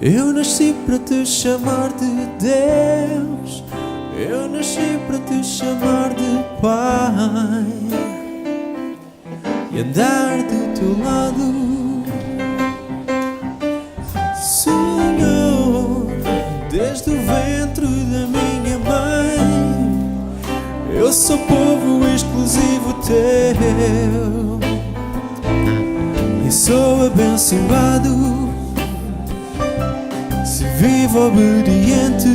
eu nasci para te chamar de Deus, eu nasci para te chamar de Pai e andar do teu lado. Senhor, desde o ventre da minha mãe, eu sou povo exclusivo teu e sou abençoado se vivo obediente.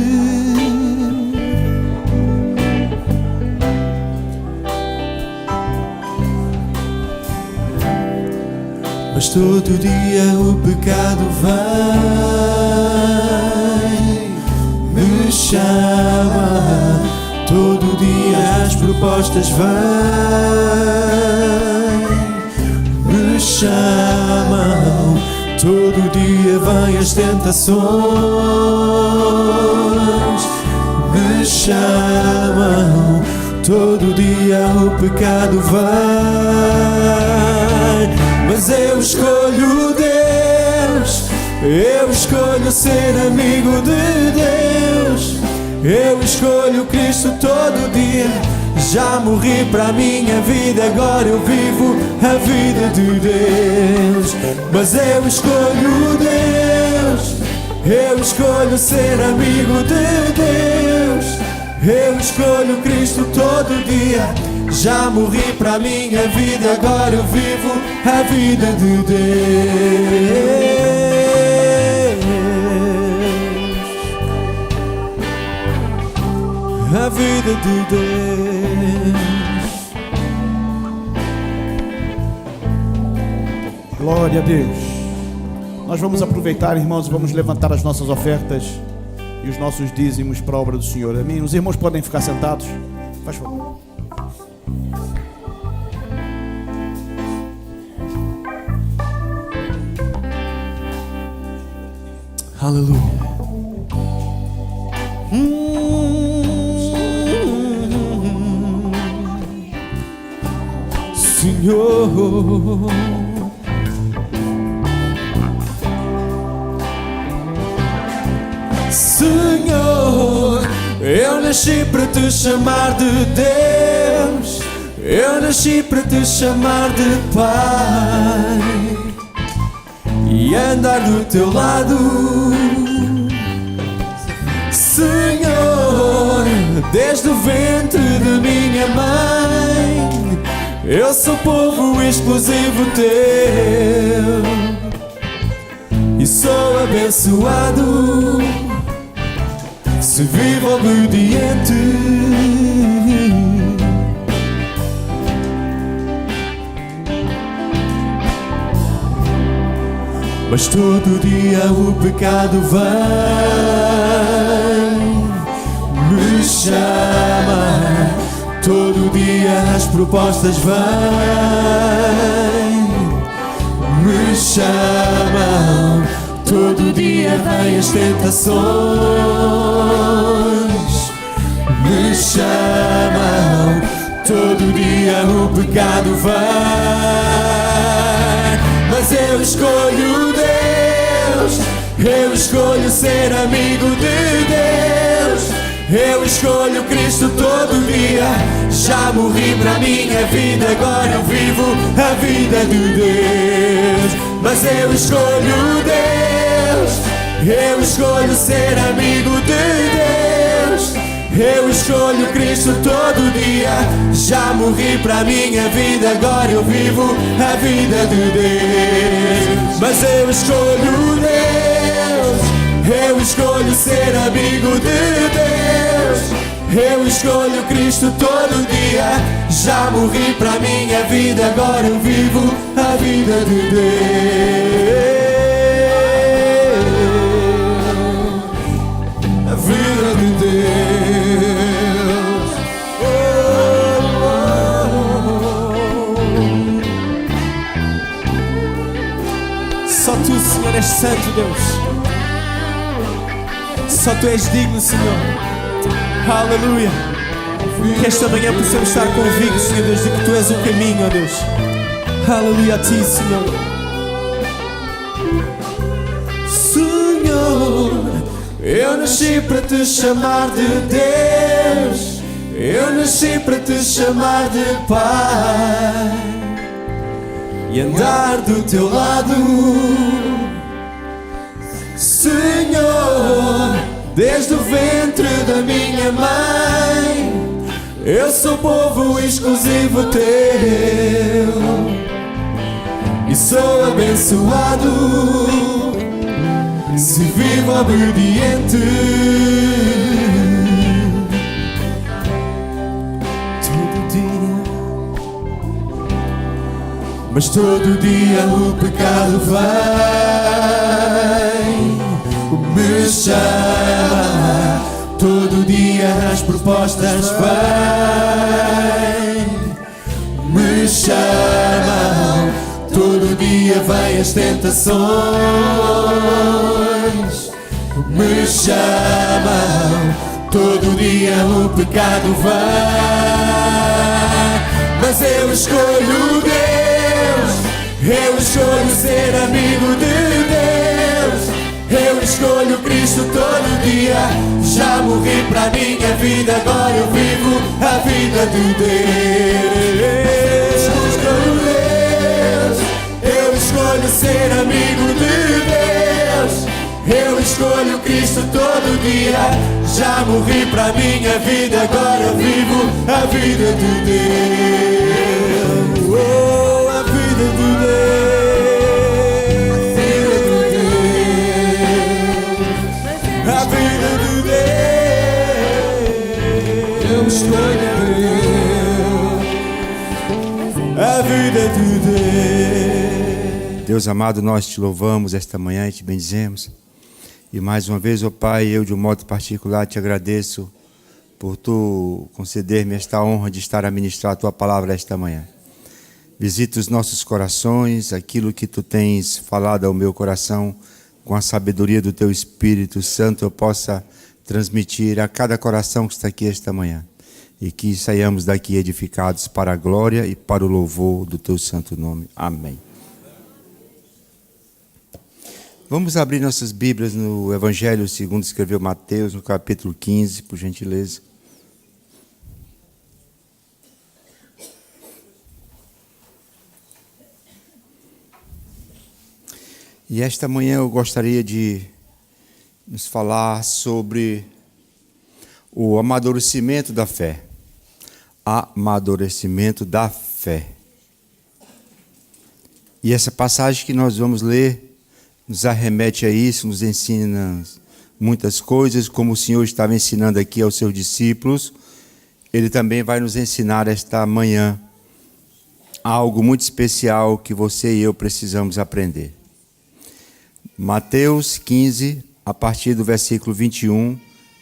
Mas todo dia o pecado vem, me chama. Todo dia as propostas vêm, me chamam. Todo dia vêm as tentações, me chamam. Todo dia o pecado vem, mas eu escolho Deus, eu escolho ser amigo de Deus, eu escolho Cristo todo dia. Já morri para a minha vida, agora eu vivo a vida de Deus. Mas eu escolho Deus, eu escolho ser amigo de Deus, eu escolho Cristo todo dia. Já morri para a minha vida, agora eu vivo a vida de Deus. A vida de Deus. Glória a Deus. Nós vamos aproveitar, irmãos, e vamos levantar as nossas ofertas e os nossos dízimos para a obra do Senhor. Amém? Os irmãos podem ficar sentados. Faz favor. Aleluia. Senhor, Senhor, eu nasci para te chamar de Deus, eu nasci para te chamar de Pai e andar do teu lado. Senhor, desde o ventre de minha mãe, eu sou povo exclusivo teu e sou abençoado se vivo obediente. Mas todo dia o pecado vem, me chama. Todo dia as propostas vêm, me chamam. Todo dia vêm as tentações, me chamam. Todo dia o pecado vem, mas eu escolho Deus, eu escolho ser amigo de Deus, eu escolho Cristo todo dia. Já morri para a minha vida, agora eu vivo a vida de Deus. Mas eu escolho Deus, eu escolho ser amigo de Deus, eu escolho Cristo todo dia. Já morri para a minha vida, agora eu vivo a vida de Deus. Mas eu escolho Deus, eu escolho ser amigo de Deus, eu escolho Cristo todo dia. Já morri para a minha vida, agora eu vivo a vida de Deus. A vida de Deus. Oh, oh, oh. Só tu, Senhor, és santo, Deus. Só tu és digno, Senhor. Aleluia. Que esta manhã possamos estar convictos, Senhor Deus, de que tu és o caminho, ó Deus. Aleluia a ti, Senhor. Eu nasci para te chamar de Deus, eu nasci para te chamar de Pai e andar do teu lado, Senhor, desde o ventre da minha mãe. Eu sou povo exclusivo teu e sou abençoado se vivo obediente. Todo dia, mas todo dia o pecado vem, me chama. Todo dia as propostas vêm, me chamam. Todo dia vêm as tentações, me chamam. Todo dia o pecado vem, mas eu escolho Deus, eu escolho ser amigo de Deus, eu escolho Cristo todo dia. Já morri pra minha vida, agora eu vivo a vida de Deus. Eu escolho ser amigo de Deus, eu escolho Cristo todo dia. Já morri pra minha vida, agora eu vivo a vida de Deus. Oh, a vida de Deus, a vida de Deus. Eu escolho a vida de Deus. Deus amado, nós te louvamos esta manhã e te bendizemos. E mais uma vez, ó Pai, eu de um modo particular te agradeço por tu conceder-me esta honra de estar a ministrar a tua palavra esta manhã. Visita os nossos corações, aquilo que tu tens falado ao meu coração, com a sabedoria do teu Espírito Santo eu possa transmitir a cada coração que está aqui esta manhã. E que saiamos daqui edificados para a glória e para o louvor do teu santo nome. Amém. Vamos abrir nossas Bíblias no Evangelho segundo escreveu Mateus, no capítulo 15, por gentileza. E esta manhã eu gostaria de nos falar sobre o amadurecimento da fé. Amadurecimento da fé. E essa passagem que nós vamos ler nos arremete a isso, nos ensina muitas coisas, como o Senhor estava ensinando aqui aos seus discípulos. Ele também vai nos ensinar esta manhã algo muito especial que você e eu precisamos aprender. Mateus 15, a partir do versículo 21,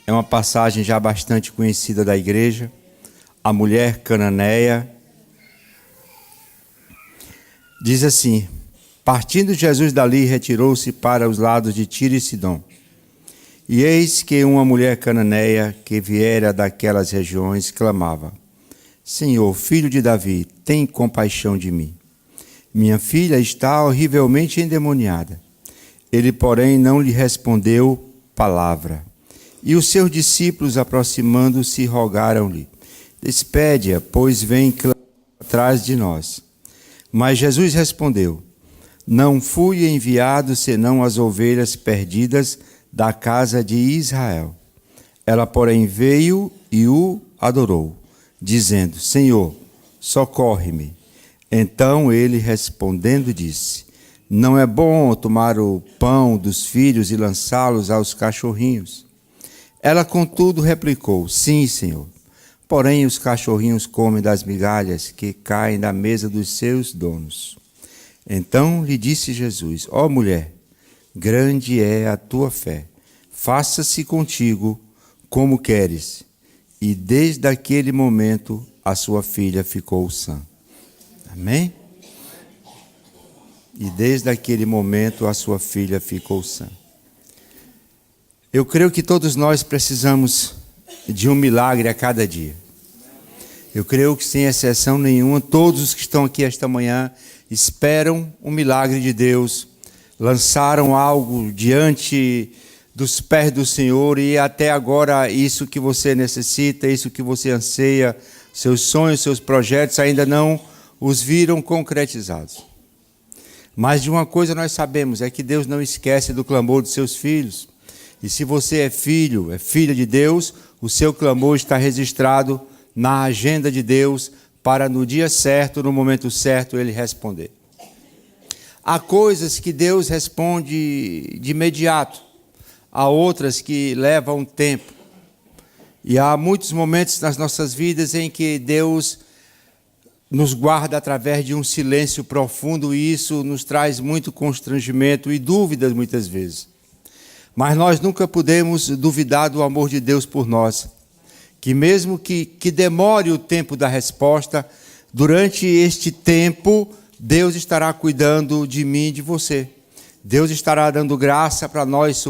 é uma passagem já bastante conhecida da igreja. A mulher cananeia diz assim: partindo Jesus dali, retirou-se para os lados de Tiro e Sidom. E eis que uma mulher cananeia que viera daquelas regiões clamava: Senhor, filho de Davi, tem compaixão de mim. Minha filha está horrivelmente endemoniada. Ele, porém, não lhe respondeu palavra. E os seus discípulos, aproximando-se, rogaram-lhe: despede-a, pois vem atrás de nós. Mas Jesus respondeu: não fui enviado senão as ovelhas perdidas da casa de Israel. Ela, porém, veio e o adorou, dizendo: Senhor, socorre-me. Então ele, respondendo, disse: não é bom tomar o pão dos filhos e lançá-los aos cachorrinhos. Ela, contudo, replicou: sim, Senhor. Porém, os cachorrinhos comem das migalhas que caem da mesa dos seus donos. Então lhe disse Jesus: ó mulher, grande é a tua fé, faça-se contigo como queres. E desde aquele momento a sua filha ficou sã. Amém? E desde aquele momento a sua filha ficou sã. Eu creio que todos nós precisamos de um milagre a cada dia. Eu creio que, sem exceção nenhuma, todos os que estão aqui esta manhã esperam um milagre de Deus, lançaram algo diante dos pés do Senhor, e até agora isso que você necessita, isso que você anseia, seus sonhos, seus projetos ainda não os viram concretizados. Mas de uma coisa nós sabemos, é que Deus não esquece do clamor dos seus filhos. E se você é filho, é filha de Deus, o seu clamor está registrado na agenda de Deus para no dia certo, no momento certo, Ele responder. Há coisas que Deus responde de imediato, há outras que levam tempo. E há muitos momentos nas nossas vidas em que Deus nos guarda através de um silêncio profundo, e isso nos traz muito constrangimento e dúvidas muitas vezes. Mas nós nunca podemos duvidar do amor de Deus por nós, que mesmo que demore o tempo da resposta, durante este tempo, Deus estará cuidando de mim e de você. Deus estará dando graça para nós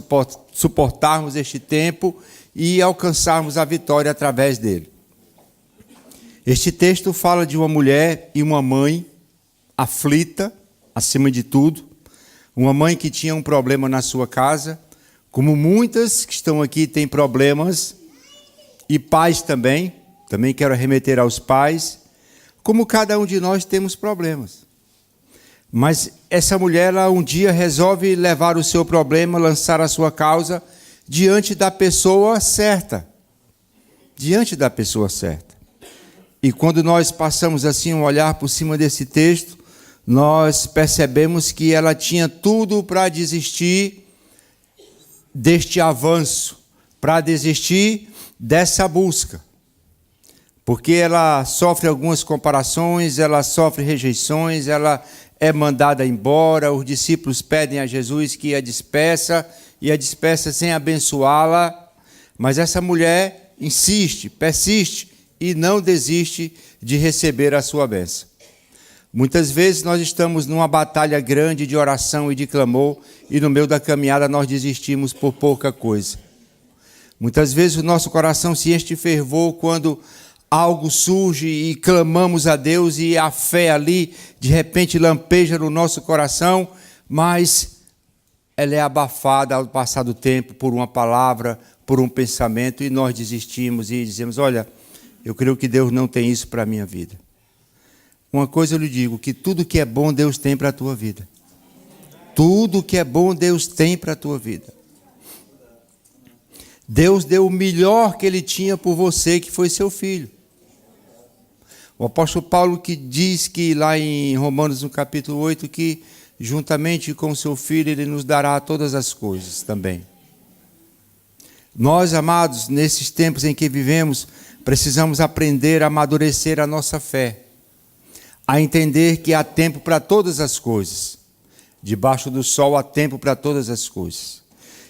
suportarmos este tempo e alcançarmos a vitória através dele. Este texto fala de uma mulher e uma mãe aflita, acima de tudo. Uma mãe que tinha um problema na sua casa, como muitas que estão aqui têm problemas, e pais também quero remeter aos pais, como cada um de nós temos problemas. Mas essa mulher, ela um dia resolve levar o seu problema, lançar a sua causa diante da pessoa certa. Diante da pessoa certa. E quando nós passamos assim um olhar por cima desse texto, nós percebemos que ela tinha tudo para desistir deste avanço, para desistir dessa busca. Porque ela sofre algumas comparações, ela sofre rejeições, ela é mandada embora, os discípulos pedem a Jesus que a despeça, e a despeça sem abençoá-la, mas essa mulher insiste, persiste e não desiste de receber a sua bênção. Muitas vezes nós estamos numa batalha grande de oração e de clamor, e no meio da caminhada nós desistimos por pouca coisa. Muitas vezes o nosso coração se enche de fervor quando algo surge e clamamos a Deus, e a fé ali de repente lampeja no nosso coração, mas ela é abafada ao passar do tempo por uma palavra, por um pensamento, e nós desistimos e dizemos: olha, eu creio que Deus não tem isso para a minha vida. Uma coisa eu lhe digo, que tudo que é bom Deus tem para a tua vida. Tudo que é bom Deus tem para a tua vida. Deus deu o melhor que Ele tinha por você, que foi seu filho. O apóstolo Paulo que diz que lá em Romanos no capítulo 8, que juntamente com o seu filho Ele nos dará todas as coisas também. Nós, amados, nesses tempos em que vivemos, precisamos aprender a amadurecer a nossa fé, a entender que há tempo para todas as coisas. Debaixo do sol há tempo para todas as coisas.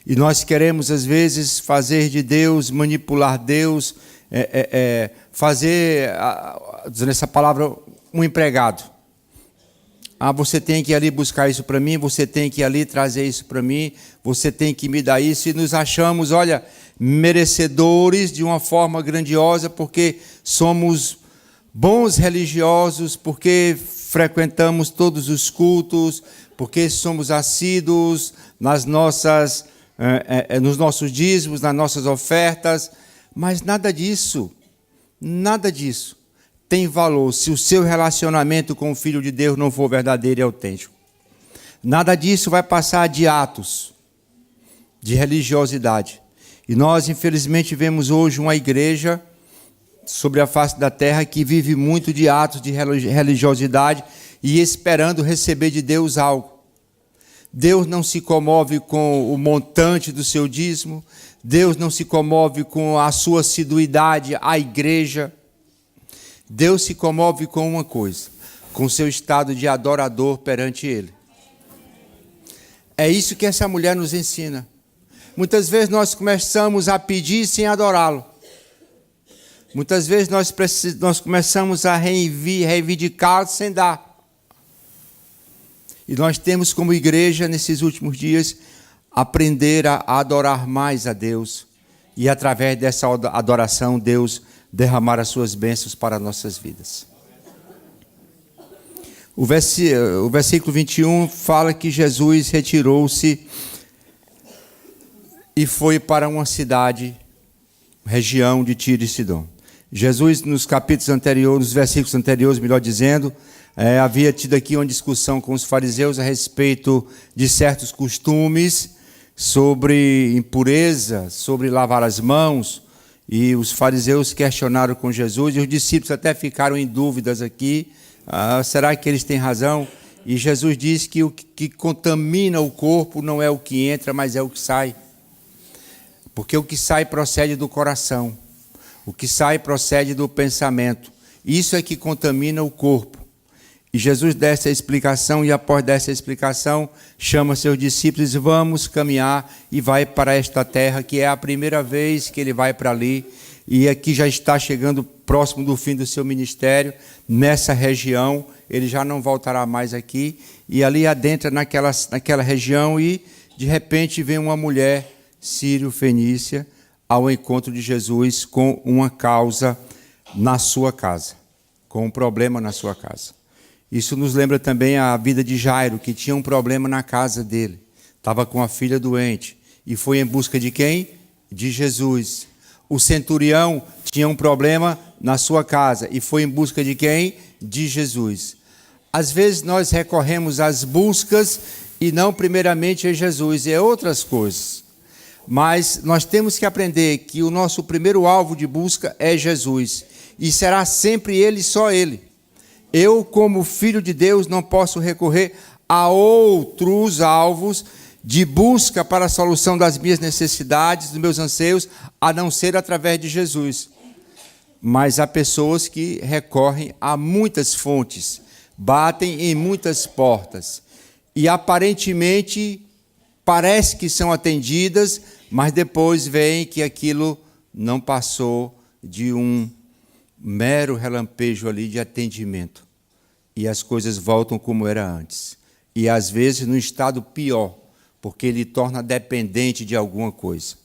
E nós queremos, às vezes, fazer de Deus, manipular Deus, fazer, dizendo essa palavra, um empregado. Ah, você tem que ir ali buscar isso para mim, você tem que ir ali trazer isso para mim, você tem que me dar isso, e nos achamos, olha, merecedores de uma forma grandiosa, porque somos bons religiosos, porque frequentamos todos os cultos, porque somos assíduos nas nossas, nos nossos dízimos, nas nossas ofertas, mas nada disso tem valor se o seu relacionamento com o Filho de Deus não for verdadeiro e autêntico. Nada disso vai passar de atos de religiosidade. E nós, infelizmente, vemos hoje uma igreja sobre a face da terra que vive muito de atos de religiosidade e esperando receber de Deus algo. Deus não se comove com o montante do seu dízimo, Deus não se comove com a sua assiduidade à igreja. Deus se comove com uma coisa, com o seu estado de adorador perante Ele. É isso que essa mulher nos ensina. Muitas vezes nós começamos a pedir sem adorá-lo. Muitas vezes nós começamos a reivindicar sem dar. E nós temos como igreja, nesses últimos dias, aprender a adorar mais a Deus. E através dessa adoração, Deus derramar as suas bênçãos para nossas vidas. O versículo 21 fala que Jesus retirou-se e foi para uma cidade, região de Tiro e Sidom. Jesus, nos capítulos anteriores, nos versículos anteriores, melhor dizendo, havia tido aqui uma discussão com os fariseus a respeito de certos costumes, sobre impureza, sobre lavar as mãos, e os fariseus questionaram com Jesus, e os discípulos até ficaram em dúvidas aqui, será que eles têm razão? E Jesus diz que o que contamina o corpo não é o que entra, mas é o que sai. Porque o que sai procede do coração, o que sai procede do pensamento, isso é que contamina o corpo. E Jesus dá essa explicação, e após dessa explicação, chama seus discípulos, vamos caminhar, e vai para esta terra, que é a primeira vez que ele vai para ali, e aqui já está chegando próximo do fim do seu ministério, nessa região, ele já não voltará mais aqui, e ali adentra naquela região, e de repente vem uma mulher sírio-fenícia ao encontro de Jesus com uma causa na sua casa, com um problema na sua casa. Isso nos lembra também a vida de Jairo, que tinha um problema na casa dele. Estava com a filha doente. E foi em busca de quem? De Jesus. O centurião tinha um problema na sua casa. E foi em busca de quem? De Jesus. Às vezes nós recorremos às buscas e não primeiramente a Jesus, e a outras coisas. Mas nós temos que aprender que o nosso primeiro alvo de busca é Jesus. E será sempre Ele e só Ele. Eu, como filho de Deus, não posso recorrer a outros alvos de busca para a solução das minhas necessidades, dos meus anseios, a não ser através de Jesus. Mas há pessoas que recorrem a muitas fontes, batem em muitas portas e aparentemente parece que são atendidas, mas depois veem que aquilo não passou de um mero relampejo ali de atendimento. E as coisas voltam como era antes. E às vezes num estado pior, porque ele torna dependente de alguma coisa.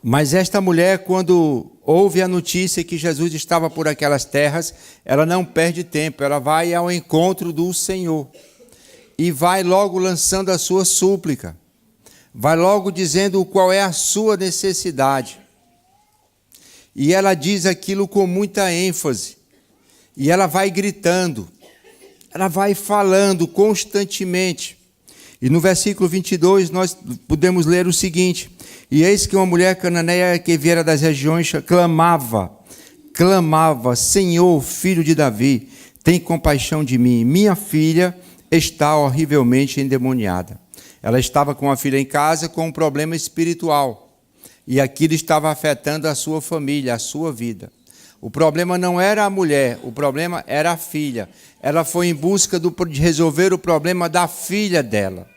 Mas esta mulher, quando ouve a notícia que Jesus estava por aquelas terras, ela não perde tempo, ela vai ao encontro do Senhor. E vai logo lançando a sua súplica. Vai logo dizendo qual é a sua necessidade. E ela diz aquilo com muita ênfase. E ela vai gritando. Ela vai falando constantemente. E no versículo 22 nós podemos ler o seguinte: e eis que uma mulher cananeia que viera das regiões clamava, Senhor, filho de Davi, tem compaixão de mim. Minha filha está horrivelmente endemoniada. Ela estava com a filha em casa com um problema espiritual. E aquilo estava afetando a sua família, a sua vida. O problema não era a mulher, o problema era a filha. Ela foi em busca de resolver o problema da filha dela.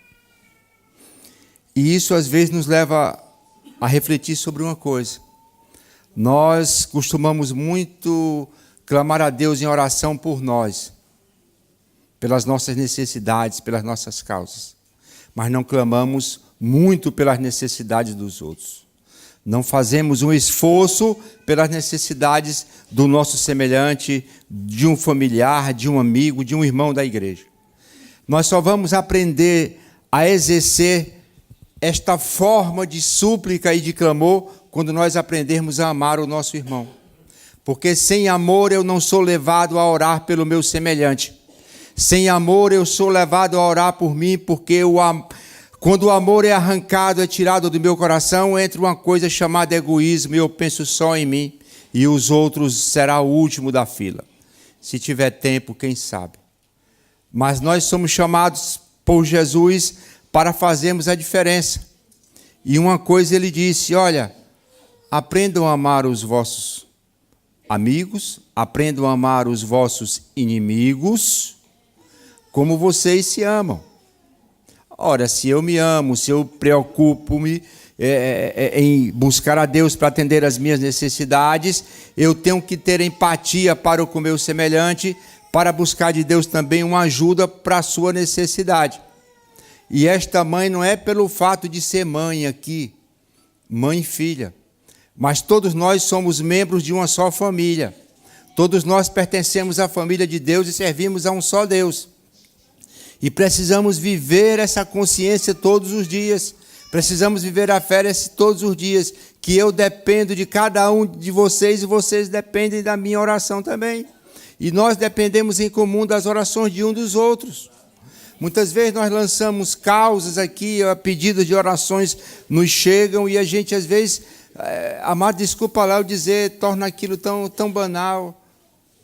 E isso às vezes nos leva a refletir sobre uma coisa. Nós costumamos muito clamar a Deus em oração por nós, pelas nossas necessidades, pelas nossas causas. Mas não clamamos muito pelas necessidades dos outros. Não fazemos um esforço pelas necessidades do nosso semelhante, de um familiar, de um amigo, de um irmão da igreja. Nós só vamos aprender a exercer esta forma de súplica e de clamor quando nós aprendermos a amar o nosso irmão. Porque sem amor eu não sou levado a orar pelo meu semelhante. Sem amor eu sou levado a orar por mim, porque quando o amor é arrancado, é tirado do meu coração, entra uma coisa chamada egoísmo, e eu penso só em mim, e os outros será o último da fila. Se tiver tempo, quem sabe. Mas nós somos chamados por Jesus para fazermos a diferença. E uma coisa ele disse: olha, aprendam a amar os vossos amigos, aprendam a amar os vossos inimigos, como vocês se amam. Ora, se eu me amo, se eu preocupo-me em buscar a Deus para atender as minhas necessidades, eu tenho que ter empatia para o meu semelhante, para buscar de Deus também uma ajuda para a sua necessidade. E esta mãe não é pelo fato de ser mãe aqui, mãe e filha, mas todos nós somos membros de uma só família. Todos nós pertencemos à família de Deus e servimos a um só Deus. E precisamos viver essa consciência todos os dias, Precisamos viver a fé todos os dias, que eu dependo de cada um de vocês e vocês dependem da minha oração também. E nós dependemos em comum das orações de um dos outros. Muitas vezes nós lançamos causas aqui, pedidos de orações nos chegam e a gente às vezes, amado, desculpa lá eu dizer, torna aquilo tão banal.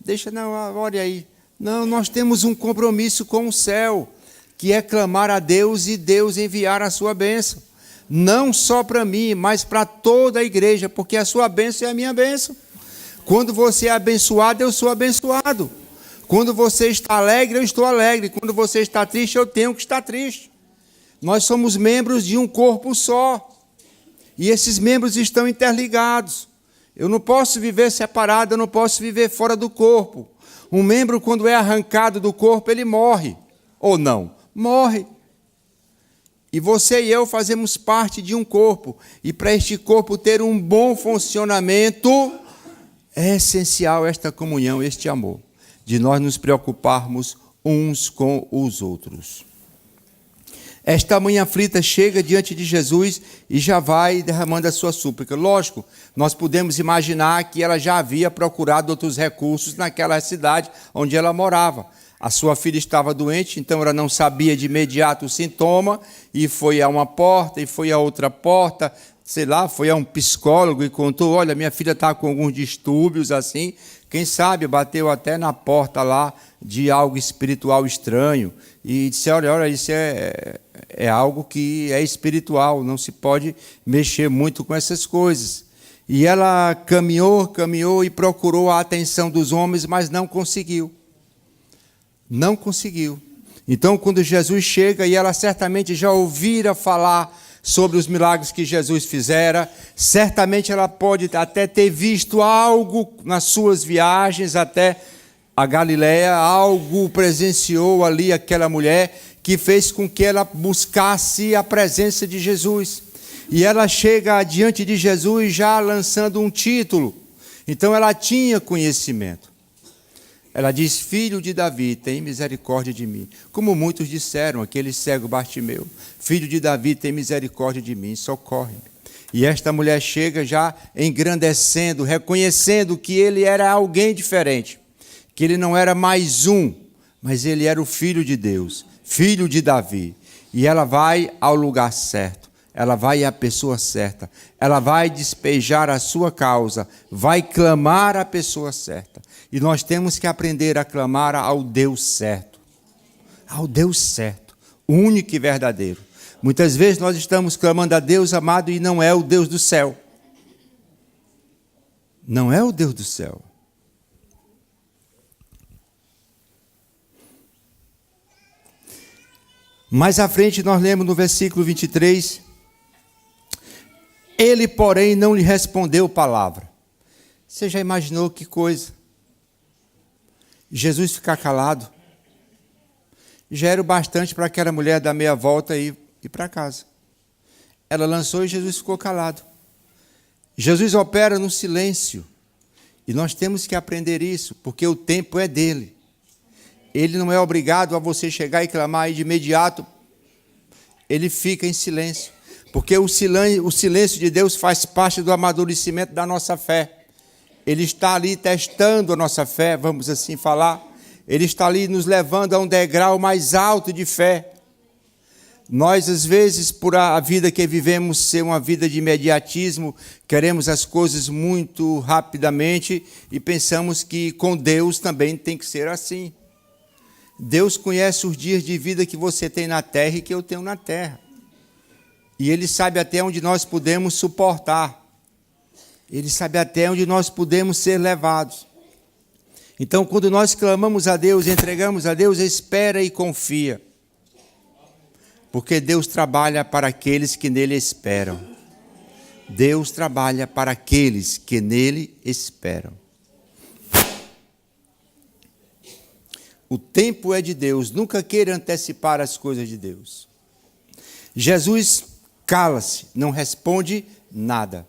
Deixa, não, ore aí. Não, nós temos um compromisso com o céu, que é clamar a Deus e Deus enviar a sua bênção. Não só para mim, mas para toda a igreja, porque a sua bênção é a minha bênção. Quando você é abençoado, eu sou abençoado. Quando você está alegre, eu estou alegre. Quando você está triste, eu tenho que estar triste. Nós somos membros de um corpo só. E esses membros estão interligados. Eu não posso viver separado, eu não posso viver fora do corpo. Um membro, quando é arrancado do corpo, ele morre. Ou não? Morre. E você e eu fazemos parte de um corpo. E para este corpo ter um bom funcionamento, é essencial esta comunhão, este amor, de nós nos preocuparmos uns com os outros. Esta mãe aflita chega diante de Jesus e já vai derramando a sua súplica. Lógico, nós podemos imaginar que ela já havia procurado outros recursos naquela cidade onde ela morava. A sua filha estava doente, então ela não sabia de imediato o sintoma, e foi a uma porta, e foi a outra porta, sei lá, foi a um psicólogo e contou, olha, minha filha está com alguns distúrbios assim, quem sabe bateu até na porta lá de algo espiritual estranho, e disse, olha, isso é algo que é espiritual, não se pode mexer muito com essas coisas. E ela caminhou e procurou a atenção dos homens, mas não conseguiu. Não conseguiu. Então, quando Jesus chega, e ela certamente já ouvira falar sobre os milagres que Jesus fizera, certamente ela pode até ter visto algo nas suas viagens até a Galileia, algo presenciou ali aquela mulher que fez com que ela buscasse a presença de Jesus. E ela chega diante de Jesus já lançando um título. Então ela tinha conhecimento. Ela diz, filho de Davi, tem misericórdia de mim. Como muitos disseram, aquele cego Bartimeu, filho de Davi, tem misericórdia de mim, socorre-me. E esta mulher chega já engrandecendo, reconhecendo que ele era alguém diferente, que ele não era mais um, mas ele era o Filho de Deus, filho de Davi. E ela vai ao lugar certo, ela vai à pessoa certa, ela vai despejar a sua causa, vai clamar à pessoa certa. E nós temos que aprender a clamar ao Deus certo, o único e verdadeiro. Muitas vezes nós estamos clamando a Deus amado e não é o Deus do céu. Não é o Deus do céu. Mais à frente nós lemos no versículo 23, ele, porém, não lhe respondeu palavra. Você já imaginou que coisa? Jesus ficar calado. Já era o bastante para aquela mulher dar meia volta e ir para casa. Ela lançou e Jesus ficou calado. Jesus opera no silêncio. E nós temos que aprender isso, porque o tempo é dele. Ele não é obrigado a você chegar e clamar e de imediato. Ele fica em silêncio. Porque o silêncio de Deus faz parte do amadurecimento da nossa fé. Ele está ali testando a nossa fé, vamos assim falar. Ele está ali nos levando a um degrau mais alto de fé. Nós, às vezes, por a vida que vivemos ser uma vida de imediatismo, queremos as coisas muito rapidamente e pensamos que com Deus também tem que ser assim. Deus conhece os dias de vida que você tem na terra e que eu tenho na terra. E Ele sabe até onde nós podemos suportar. Ele sabe até onde nós podemos ser levados. Então, quando nós clamamos a Deus, entregamos a Deus, espera e confia. Porque Deus trabalha para aqueles que nele esperam. Deus trabalha para aqueles que nele esperam. O tempo é de Deus, nunca queira antecipar as coisas de Deus. Jesus cala-se, não responde nada.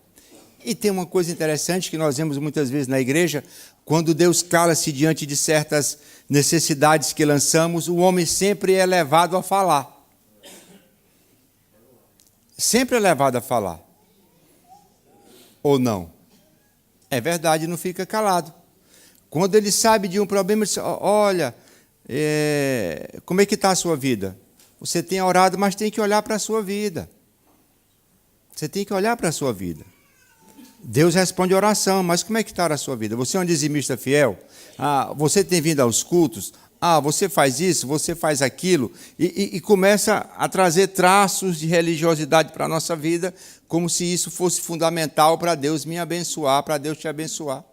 E tem uma coisa interessante que nós vemos muitas vezes na igreja, quando Deus cala-se diante de certas necessidades que lançamos, o homem sempre é levado a falar. sempre é levado a falar. Ou não? É verdade, não fica calado. Quando ele sabe de um problema, ele diz, olha, como é que está a sua vida? Você tem orado, mas tem que olhar para a sua vida. Você tem que olhar para a sua vida. Deus responde a oração, mas como é que está a sua vida? Você é um dizimista fiel? Você tem vindo aos cultos? Você faz isso, você faz aquilo, e começa a trazer traços de religiosidade para a nossa vida, como se isso fosse fundamental para Deus me abençoar, para Deus te abençoar.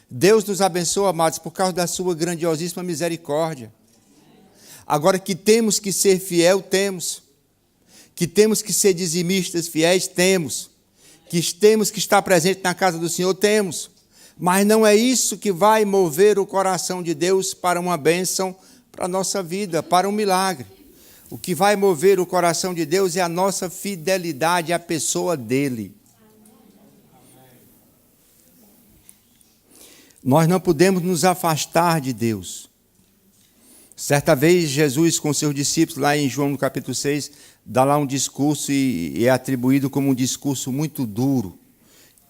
Deus nos abençoa, amados, por causa da sua grandiosíssima misericórdia. Agora, que temos que ser fiel, temos. Que temos que ser dizimistas fiéis, temos. Que temos que estar presente na casa do Senhor, temos. Mas não é isso que vai mover o coração de Deus para uma bênção para a nossa vida, para um milagre. O que vai mover o coração de Deus é a nossa fidelidade à pessoa dEle. Nós não podemos nos afastar de Deus. Certa vez, Jesus com seus discípulos, lá em João no capítulo 6, dá lá um discurso e é atribuído como um discurso muito duro.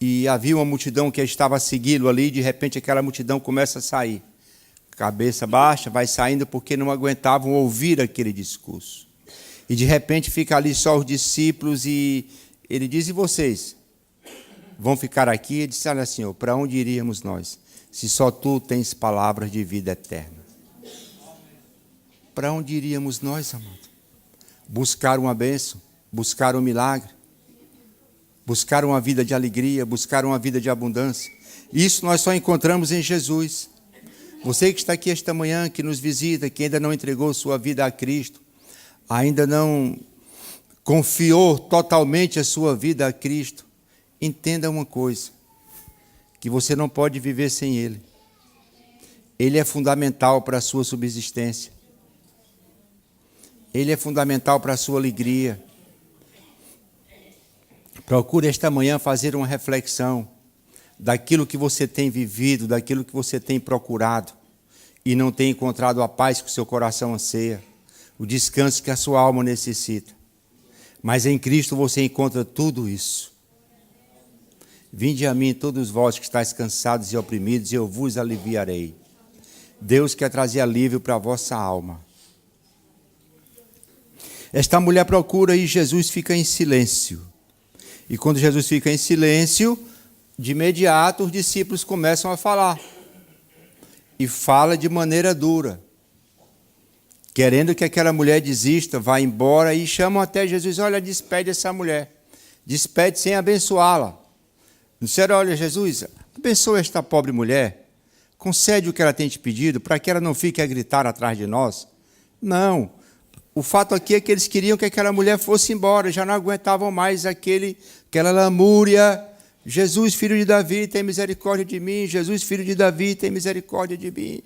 E havia uma multidão que estava a segui-lo ali, e de repente aquela multidão começa a sair. Cabeça baixa, vai saindo porque não aguentavam ouvir aquele discurso. E de repente fica ali só os discípulos e ele diz, e vocês? Vão ficar aqui? Ele disse, olha, Senhor, para onde iríamos nós? Se só Tu tens palavras de vida eterna. Para onde iríamos nós, amado? Buscar uma bênção, buscar um milagre, buscar uma vida de alegria, buscar uma vida de abundância. Isso nós só encontramos em Jesus. Você que está aqui esta manhã, que nos visita, que ainda não entregou sua vida a Cristo, ainda não confiou totalmente a sua vida a Cristo, entenda uma coisa, que você não pode viver sem Ele. Ele é fundamental para a sua subsistência. Ele é fundamental para a sua alegria. Procure esta manhã fazer uma reflexão daquilo que você tem vivido, daquilo que você tem procurado e não tem encontrado a paz que o seu coração anseia, o descanso que a sua alma necessita. Mas em Cristo você encontra tudo isso. Vinde a mim todos vós que estáis cansados e oprimidos, e eu vos aliviarei. Deus quer trazer alívio para a vossa alma. Esta mulher procura e Jesus fica em silêncio. E quando Jesus fica em silêncio, de imediato os discípulos começam a falar. E fala de maneira dura, querendo que aquela mulher desista, vá embora, e chamam até Jesus, olha, despede essa mulher. Despede sem abençoá-la. Disseram, olha, Jesus, abençoa esta pobre mulher, concede o que ela tem te pedido, para que ela não fique a gritar atrás de nós. Não. O fato aqui é que eles queriam que aquela mulher fosse embora, já não aguentavam mais aquela lamúria. Jesus, filho de Davi, tem misericórdia de mim. Jesus, filho de Davi, tem misericórdia de mim.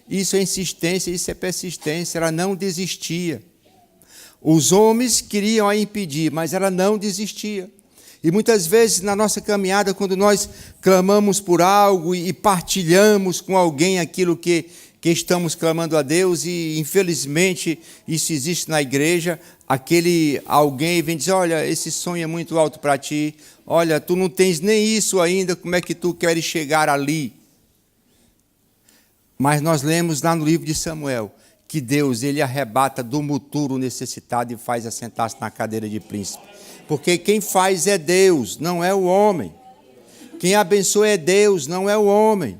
Isso é insistência, isso é persistência. Ela não desistia. Os homens queriam a impedir, mas ela não desistia. E muitas vezes na nossa caminhada, quando nós clamamos por algo e partilhamos com alguém aquilo que estamos clamando a Deus, e infelizmente isso existe na igreja, aquele alguém vem dizer, olha, esse sonho é muito alto para ti, olha, tu não tens nem isso ainda, como é que tu queres chegar ali? Mas nós lemos lá no livro de Samuel, que Deus, ele arrebata do muturo necessitado e faz assentar-se na cadeira de príncipe. Porque quem faz é Deus, não é o homem. Quem abençoa é Deus, não é o homem.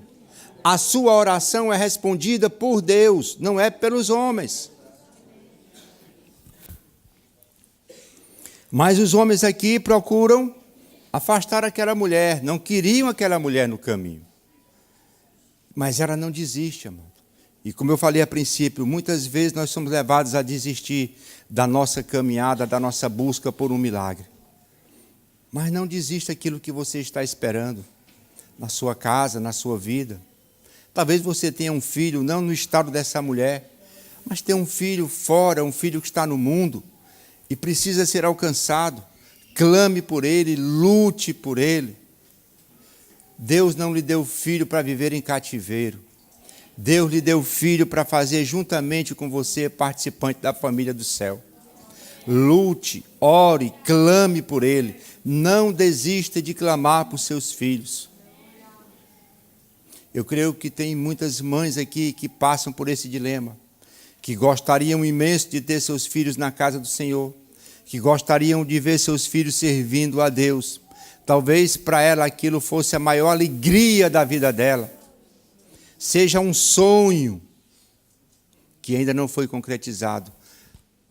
A sua oração é respondida por Deus, não é pelos homens. Mas os homens aqui procuram afastar aquela mulher, não queriam aquela mulher no caminho. Mas ela não desiste, amado. E como eu falei a princípio, muitas vezes nós somos levados a desistir da nossa caminhada, da nossa busca por um milagre. Mas não desista daquilo que você está esperando, na sua casa, na sua vida. Talvez você tenha um filho, não no estado dessa mulher, mas tem um filho fora, um filho que está no mundo e precisa ser alcançado. Clame por ele, lute por ele. Deus não lhe deu filho para viver em cativeiro. Deus lhe deu filho para fazer juntamente com você participante da família do céu. Lute, ore, clame por ele. Não desista de clamar por seus filhos. Eu creio que tem muitas mães aqui que passam por esse dilema, que gostariam imenso de ter seus filhos na casa do Senhor, que gostariam de ver seus filhos servindo a Deus. Talvez para ela aquilo fosse a maior alegria da vida dela. Seja um sonho que ainda não foi concretizado,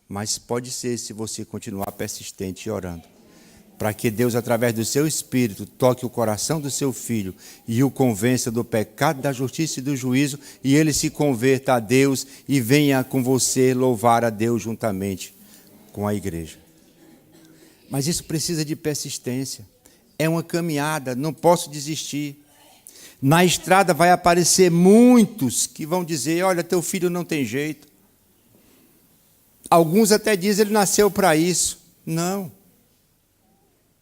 mas pode ser se você continuar persistente e orando, para que Deus, através do seu Espírito, toque o coração do seu filho e o convença do pecado, da justiça e do juízo, e ele se converta a Deus e venha com você louvar a Deus juntamente com a igreja. Mas isso precisa de persistência. É uma caminhada, não posso desistir. Na estrada vai aparecer muitos que vão dizer, olha, teu filho não tem jeito. Alguns até dizem, ele nasceu para isso. Não.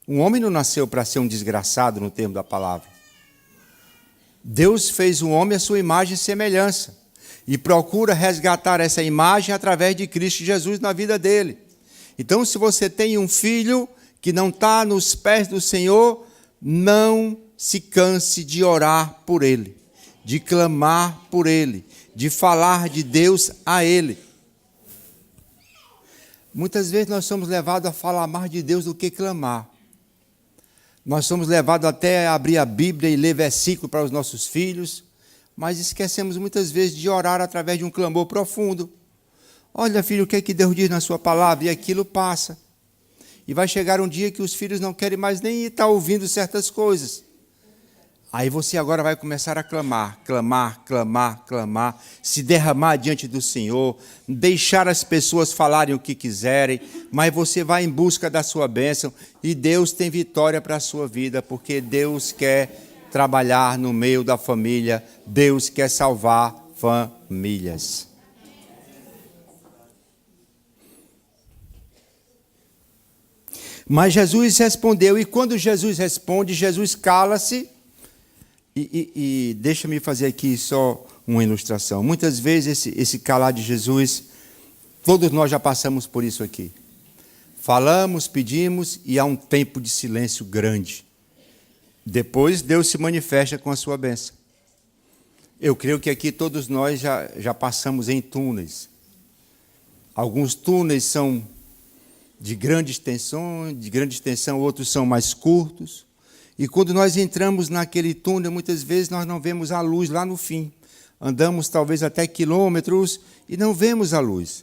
Um homem não nasceu para ser um desgraçado, no termo da palavra. Deus fez o homem à sua imagem e semelhança. E procura resgatar essa imagem através de Cristo Jesus na vida dele. Então, se você tem um filho que não está nos pés do Senhor, não se canse de orar por ele, de clamar por ele, de falar de Deus a ele. Muitas vezes nós somos levados a falar mais de Deus do que clamar. Nós somos levados até a abrir a Bíblia e ler versículo para os nossos filhos, mas esquecemos muitas vezes de orar através de um clamor profundo. Olha, filho, o que é que Deus diz na sua palavra? E aquilo passa. E vai chegar um dia que os filhos não querem mais nem estar ouvindo certas coisas. Aí você agora vai começar a clamar, clamar, clamar, clamar, se derramar diante do Senhor, deixar as pessoas falarem o que quiserem, mas você vai em busca da sua bênção e Deus tem vitória para a sua vida, porque Deus quer trabalhar no meio da família, Deus quer salvar famílias. Mas Jesus respondeu, e quando Jesus responde, Jesus cala-se. E deixa-me fazer aqui só uma ilustração. Muitas vezes esse calar de Jesus, todos nós já passamos por isso aqui. Falamos, pedimos e há um tempo de silêncio grande. Depois Deus se manifesta com a sua bênção. Eu creio que aqui todos nós já passamos em túneis. Alguns túneis são de grande extensão, outros são mais curtos. E quando nós entramos naquele túnel, muitas vezes nós não vemos a luz lá no fim. Andamos talvez até quilômetros e não vemos a luz.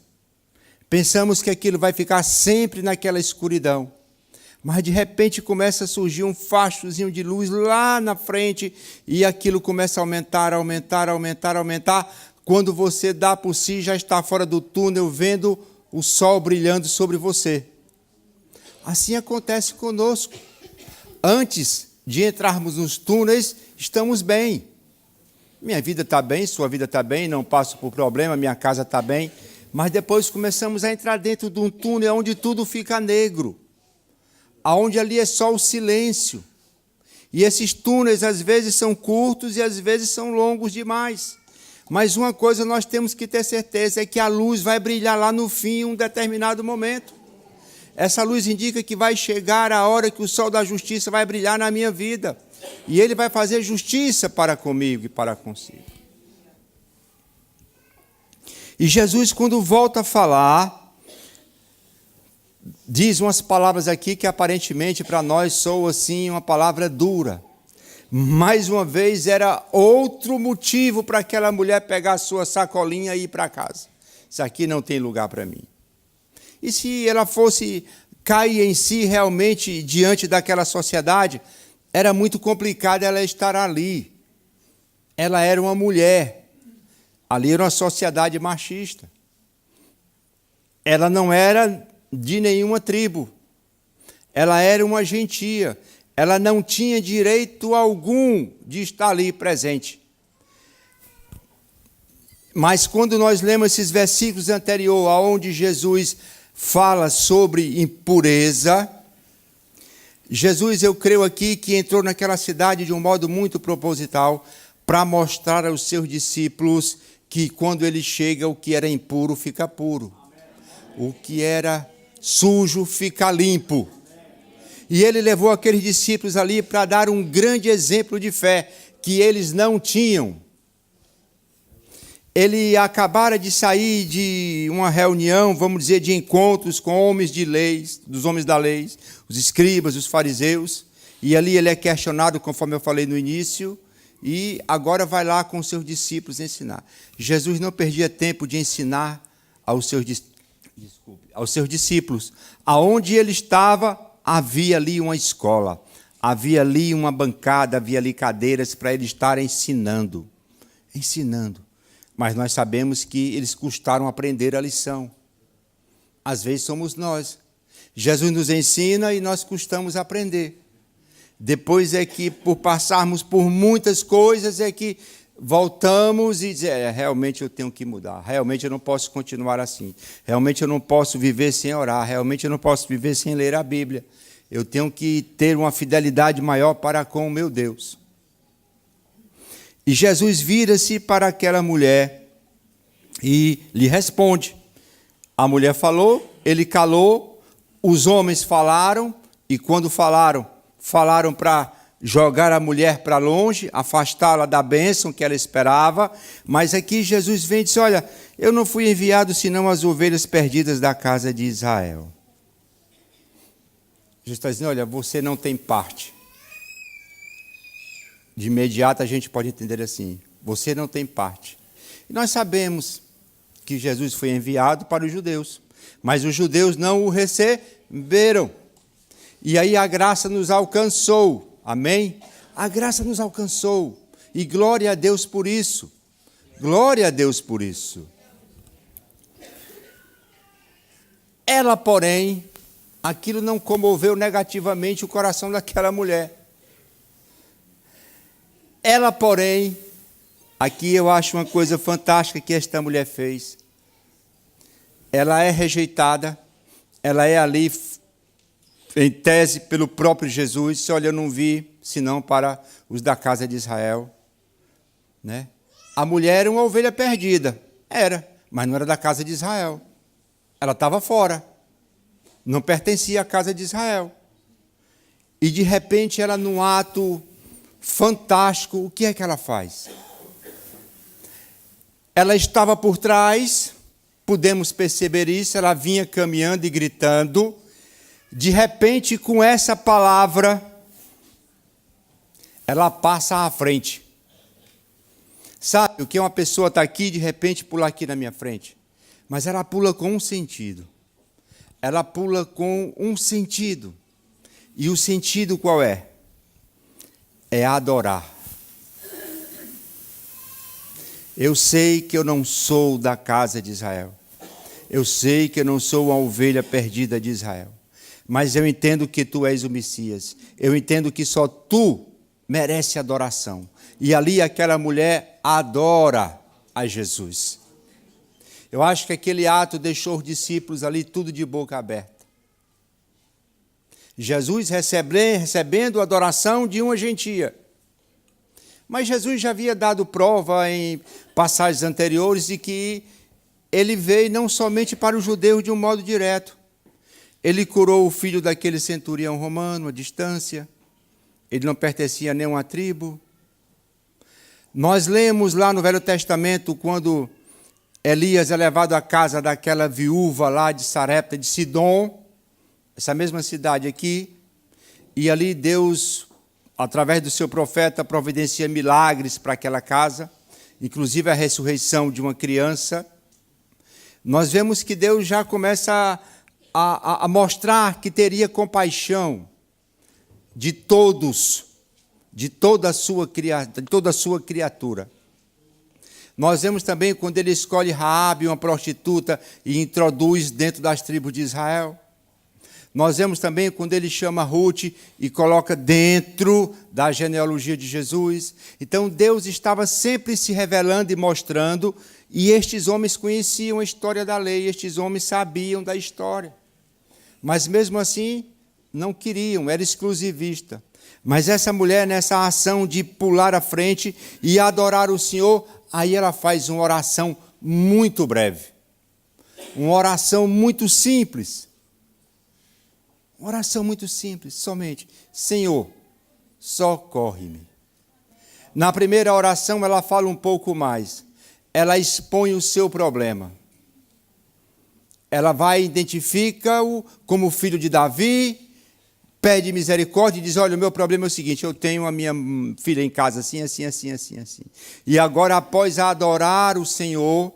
Pensamos que aquilo vai ficar sempre naquela escuridão. Mas de repente começa a surgir um fachozinho de luz lá na frente e aquilo começa a aumentar, aumentar, aumentar, aumentar. Quando você dá por si, já está fora do túnel, vendo o sol brilhando sobre você. Assim acontece conosco. Antes de entrarmos nos túneis, estamos bem. Minha vida está bem, sua vida está bem, não passo por problema, minha casa está bem. Mas depois começamos a entrar dentro de um túnel onde tudo fica negro. Onde ali é só o silêncio. E esses túneis às vezes são curtos e às vezes são longos demais. Mas uma coisa nós temos que ter certeza, é que a luz vai brilhar lá no fim em um determinado momento. Essa luz indica que vai chegar a hora que o sol da justiça vai brilhar na minha vida. E ele vai fazer justiça para comigo e para consigo. E Jesus, quando volta a falar, diz umas palavras aqui que aparentemente para nós soa assim uma palavra dura. Mais uma vez era outro motivo para aquela mulher pegar a sua sacolinha e ir para casa. Isso aqui não tem lugar para mim. E se ela fosse cair em si realmente diante daquela sociedade, era muito complicado ela estar ali. Ela era uma mulher. Ali era uma sociedade machista. Ela não era de nenhuma tribo. Ela era uma gentia. Ela não tinha direito algum de estar ali presente. Mas quando nós lemos esses versículos anteriores, onde Jesus fala sobre impureza, Jesus, eu creio aqui, que entrou naquela cidade de um modo muito proposital para mostrar aos seus discípulos que quando ele chega, o que era impuro fica puro. O que era sujo fica limpo. E ele levou aqueles discípulos ali para dar um grande exemplo de fé que eles não tinham. Ele acabara de sair de uma reunião, vamos dizer, de encontros com homens de leis, dos homens da lei, os escribas, os fariseus, e ali ele é questionado, conforme eu falei no início, e agora vai lá com os seus discípulos ensinar. Jesus não perdia tempo de ensinar aos seus discípulos. Aonde ele estava, havia ali uma escola, havia ali uma bancada, havia ali cadeiras para ele estar ensinando. Mas nós sabemos que eles custaram aprender a lição. Às vezes somos nós. Jesus nos ensina e nós custamos aprender. Depois é que, por passarmos por muitas coisas, é que voltamos e dizemos, realmente eu tenho que mudar, realmente eu não posso continuar assim, realmente eu não posso viver sem orar, realmente eu não posso viver sem ler a Bíblia. Eu tenho que ter uma fidelidade maior para com o meu Deus. E Jesus vira-se para aquela mulher e lhe responde. A mulher falou, ele calou, os homens falaram, e quando falaram para jogar a mulher para longe, afastá-la da bênção que ela esperava, mas aqui Jesus vem e diz, olha, eu não fui enviado senão as ovelhas perdidas da casa de Israel. Jesus está dizendo, olha, você não tem parte. De imediato a gente pode entender assim, você não tem parte. E nós sabemos que Jesus foi enviado para os judeus, mas os judeus não o receberam. E aí a graça nos alcançou, amém? A graça nos alcançou, e glória a Deus por isso, glória a Deus por isso. Ela, porém, aquilo não comoveu negativamente o coração daquela mulher. Ela, porém, aqui eu acho uma coisa fantástica que esta mulher fez. Ela é rejeitada, ela é ali, em tese, pelo próprio Jesus. Disse, olha, eu não vi, senão para os da casa de Israel. Né? A mulher era uma ovelha perdida. Era, mas não era da casa de Israel. Ela estava fora. Não pertencia à casa de Israel. E, de repente, ela, num ato fantástico, o que é que ela faz? Ela estava por trás, podemos perceber isso, ela vinha caminhando e gritando. De repente, com essa palavra, ela passa à frente. Sabe o que uma pessoa está aqui e de repente pula aqui na minha frente? Mas ela pula com um sentido. Ela pula com um sentido. E o sentido qual é? É adorar. Eu sei que eu não sou da casa de Israel. Eu sei que eu não sou uma ovelha perdida de Israel. Mas eu entendo que tu és o Messias. Eu entendo que só tu merece adoração. E ali aquela mulher adora a Jesus. Eu acho que aquele ato deixou os discípulos ali tudo de boca aberta. Jesus recebendo a adoração de uma gentia. Mas Jesus já havia dado prova em passagens anteriores de que ele veio não somente para os judeus de um modo direto. Ele curou o filho daquele centurião romano à distância. Ele não pertencia a nenhuma tribo. Nós lemos lá no Velho Testamento, quando Elias é levado à casa daquela viúva lá de Sarepta de Sidom, essa mesma cidade aqui, e ali Deus, através do seu profeta, providencia milagres para aquela casa, inclusive a ressurreição de uma criança. Nós vemos que Deus já começa a mostrar que teria compaixão de todos, de toda a sua criatura. Nós vemos também quando ele escolhe Raabe, uma prostituta, e introduz dentro das tribos de Israel. Nós vemos também quando ele chama Ruth e coloca dentro da genealogia de Jesus. Então Deus estava sempre se revelando e mostrando, e estes homens conheciam a história da lei, estes homens sabiam da história. Mas mesmo assim, não queriam, era exclusivista. Mas essa mulher, nessa ação de pular à frente e adorar o Senhor, aí ela faz uma oração muito breve. Uma oração muito simples. Uma oração muito simples, somente: Senhor, socorre-me. Na primeira oração ela fala um pouco mais. Ela expõe o seu problema. Ela vai, identifica-o como filho de Davi, pede misericórdia e diz: olha, o meu problema é o seguinte, eu tenho a minha filha em casa assim, assim, assim, assim, assim. E agora, após adorar o Senhor,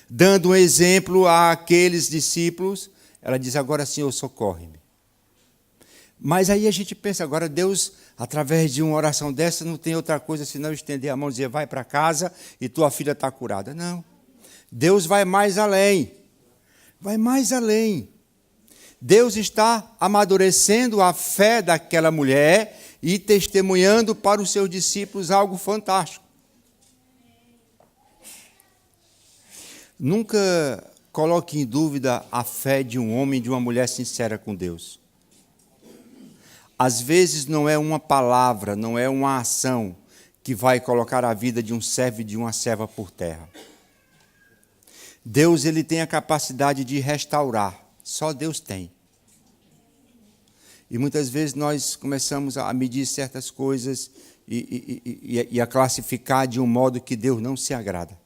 dando um exemplo àqueles discípulos, ela diz: agora, Senhor, socorre-me. Mas aí a gente pensa, agora Deus, através de uma oração dessa, não tem outra coisa senão estender a mão e dizer: vai para casa e tua filha está curada. Não. Deus vai mais além. Vai mais além. Deus está amadurecendo a fé daquela mulher e testemunhando para os seus discípulos algo fantástico. Nunca coloque em dúvida a fé de um homem e de uma mulher sincera com Deus. Às vezes não é uma palavra, não é uma ação que vai colocar a vida de um servo e de uma serva por terra. Deus, ele tem a capacidade de restaurar. Só Deus tem. E muitas vezes nós começamos a medir certas coisas e a classificar de um modo que Deus não se agrada.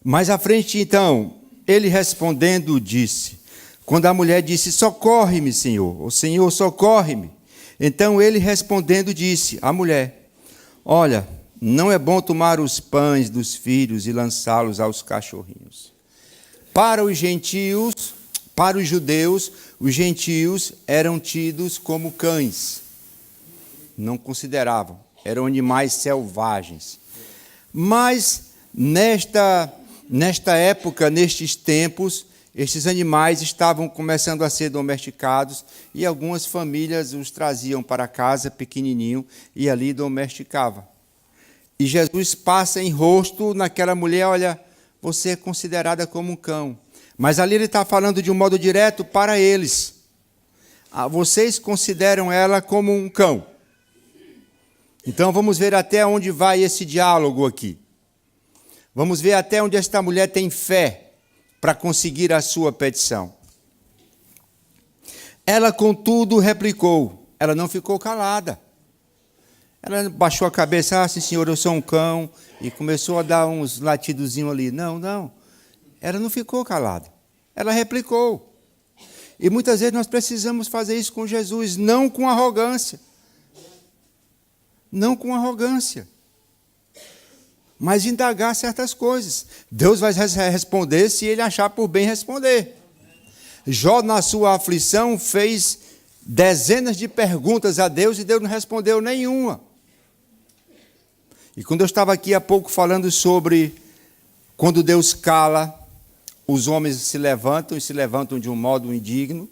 Mais à frente, então, ele respondendo disse, quando a mulher disse: socorre-me, Senhor, o Senhor, socorre-me. Então ele respondendo disse à mulher: olha, não é bom tomar os pães dos filhos e lançá-los aos cachorrinhos. Para os gentios, para os judeus, os gentios eram tidos como cães. Não consideravam, eram animais selvagens. Mas nesta época, nestes tempos, estes animais estavam começando a ser domesticados e algumas famílias os traziam para casa pequenininho e ali domesticava. E Jesus passa em rosto naquela mulher: olha, você é considerada como um cão. Mas ali ele está falando de um modo direto para eles. Vocês consideram ela como um cão. Então vamos ver até onde vai esse diálogo aqui. Vamos ver até onde esta mulher tem fé para conseguir a sua petição. Ela, contudo, replicou. Ela não ficou calada. Ela baixou a cabeça: sim, senhor, eu sou um cão, e começou a dar uns latidozinhos ali. Não. Ela não ficou calada. Ela replicou. E muitas vezes nós precisamos fazer isso com Jesus, não com arrogância. Não com arrogância. Mas indagar certas coisas. Deus vai responder se ele achar por bem responder. Jó, na sua aflição, fez dezenas de perguntas a Deus e Deus não respondeu nenhuma. E quando eu estava aqui há pouco falando sobre quando Deus cala, os homens se levantam e se levantam de um modo indigno,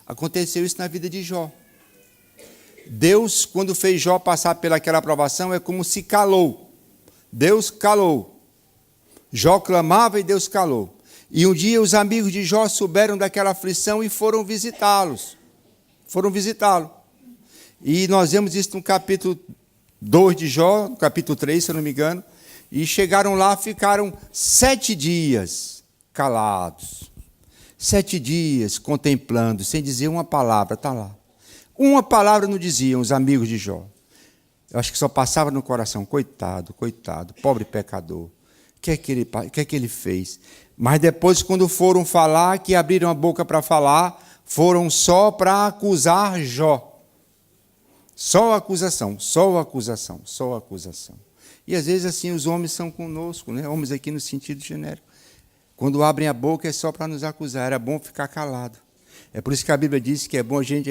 aconteceu isso na vida de Jó. Deus, quando fez Jó passar pelaquela provação, é como se calou. Deus calou. Jó clamava e Deus calou. E um dia os amigos de Jó souberam daquela aflição e foram visitá-los. Foram visitá-lo. E nós vemos isso no capítulo 2 de Jó, no capítulo 3, se eu não me engano. E chegaram lá, ficaram 7 dias calados. 7 dias contemplando, sem dizer uma palavra, está lá. Uma palavra não diziam os amigos de Jó. Eu acho que só passava no coração: coitado, pobre pecador. O que é que ele fez? Mas depois, quando foram falar, que abriram a boca para falar, foram só para acusar Jó. Só acusação. E às vezes assim os homens são conosco, né? Homens aqui no sentido genérico. Quando abrem a boca é só para nos acusar, era bom ficar calado. É por isso que a Bíblia diz que é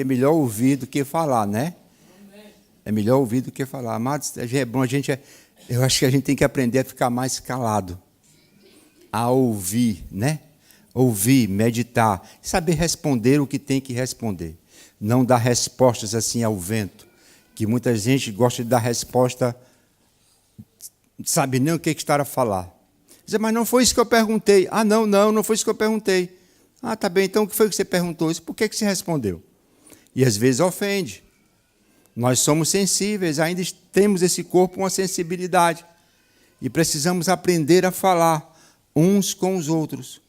melhor ouvir do que falar, né? É melhor ouvir do que falar. Amados, é bom eu acho que a gente tem que aprender a ficar mais calado. A ouvir, né? Ouvir, meditar, saber responder o que tem que responder. Não dar respostas assim ao vento, que muita gente gosta de dar resposta, não sabe nem o que está a falar. Diz: mas não foi isso que eu perguntei. Não foi isso que eu perguntei. Tá bem, então o que foi que você perguntou? Por que você respondeu? E às vezes ofende. Nós somos sensíveis, ainda temos esse corpo, uma sensibilidade. E precisamos aprender a falar uns com os outros.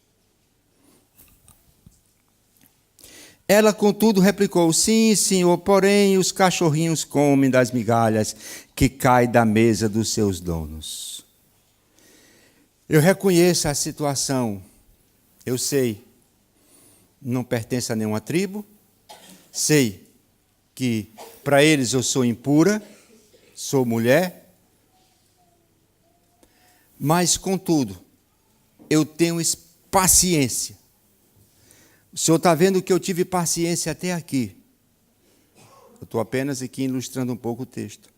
Ela, contudo, replicou: sim, senhor, porém os cachorrinhos comem das migalhas que caem da mesa dos seus donos. Eu reconheço a situação, eu sei, não pertenço a nenhuma tribo, sei que para eles eu sou impura, sou mulher, mas, contudo, eu tenho paciência. O senhor está vendo que eu tive paciência até aqui. Eu estou apenas aqui ilustrando um pouco o texto.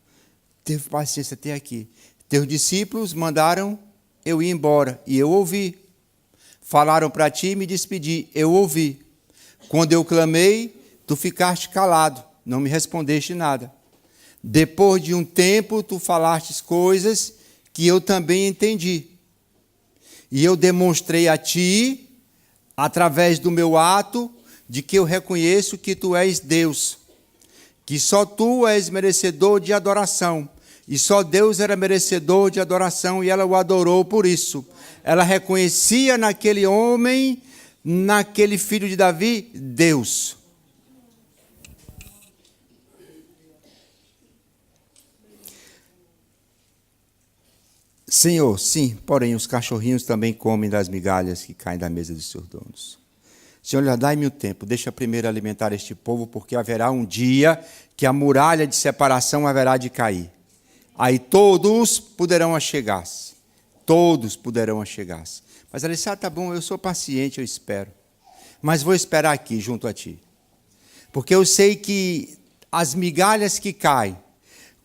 Teve paciência até aqui. Teus discípulos mandaram eu ir embora, e eu ouvi. Falaram para ti e me despedi, eu ouvi. Quando eu clamei, tu ficaste calado, não me respondeste nada. Depois de um tempo, tu falaste coisas que eu também entendi. E eu demonstrei a ti, através do meu ato, de que eu reconheço que tu és Deus, que só tu és merecedor de adoração, e só Deus era merecedor de adoração, e ela o adorou por isso. Ela reconhecia naquele homem, naquele filho de Davi, Deus. Senhor, sim, porém os cachorrinhos também comem das migalhas que caem da mesa dos seus donos. Senhor, dai-me o tempo, deixa primeiro alimentar este povo, porque haverá um dia que a muralha de separação haverá de cair. Aí todos poderão achegar-se. Todos poderão achegar-se. Mas ela disse: tá bom, eu sou paciente, eu espero. Mas vou esperar aqui, junto a ti. Porque eu sei que as migalhas que caem,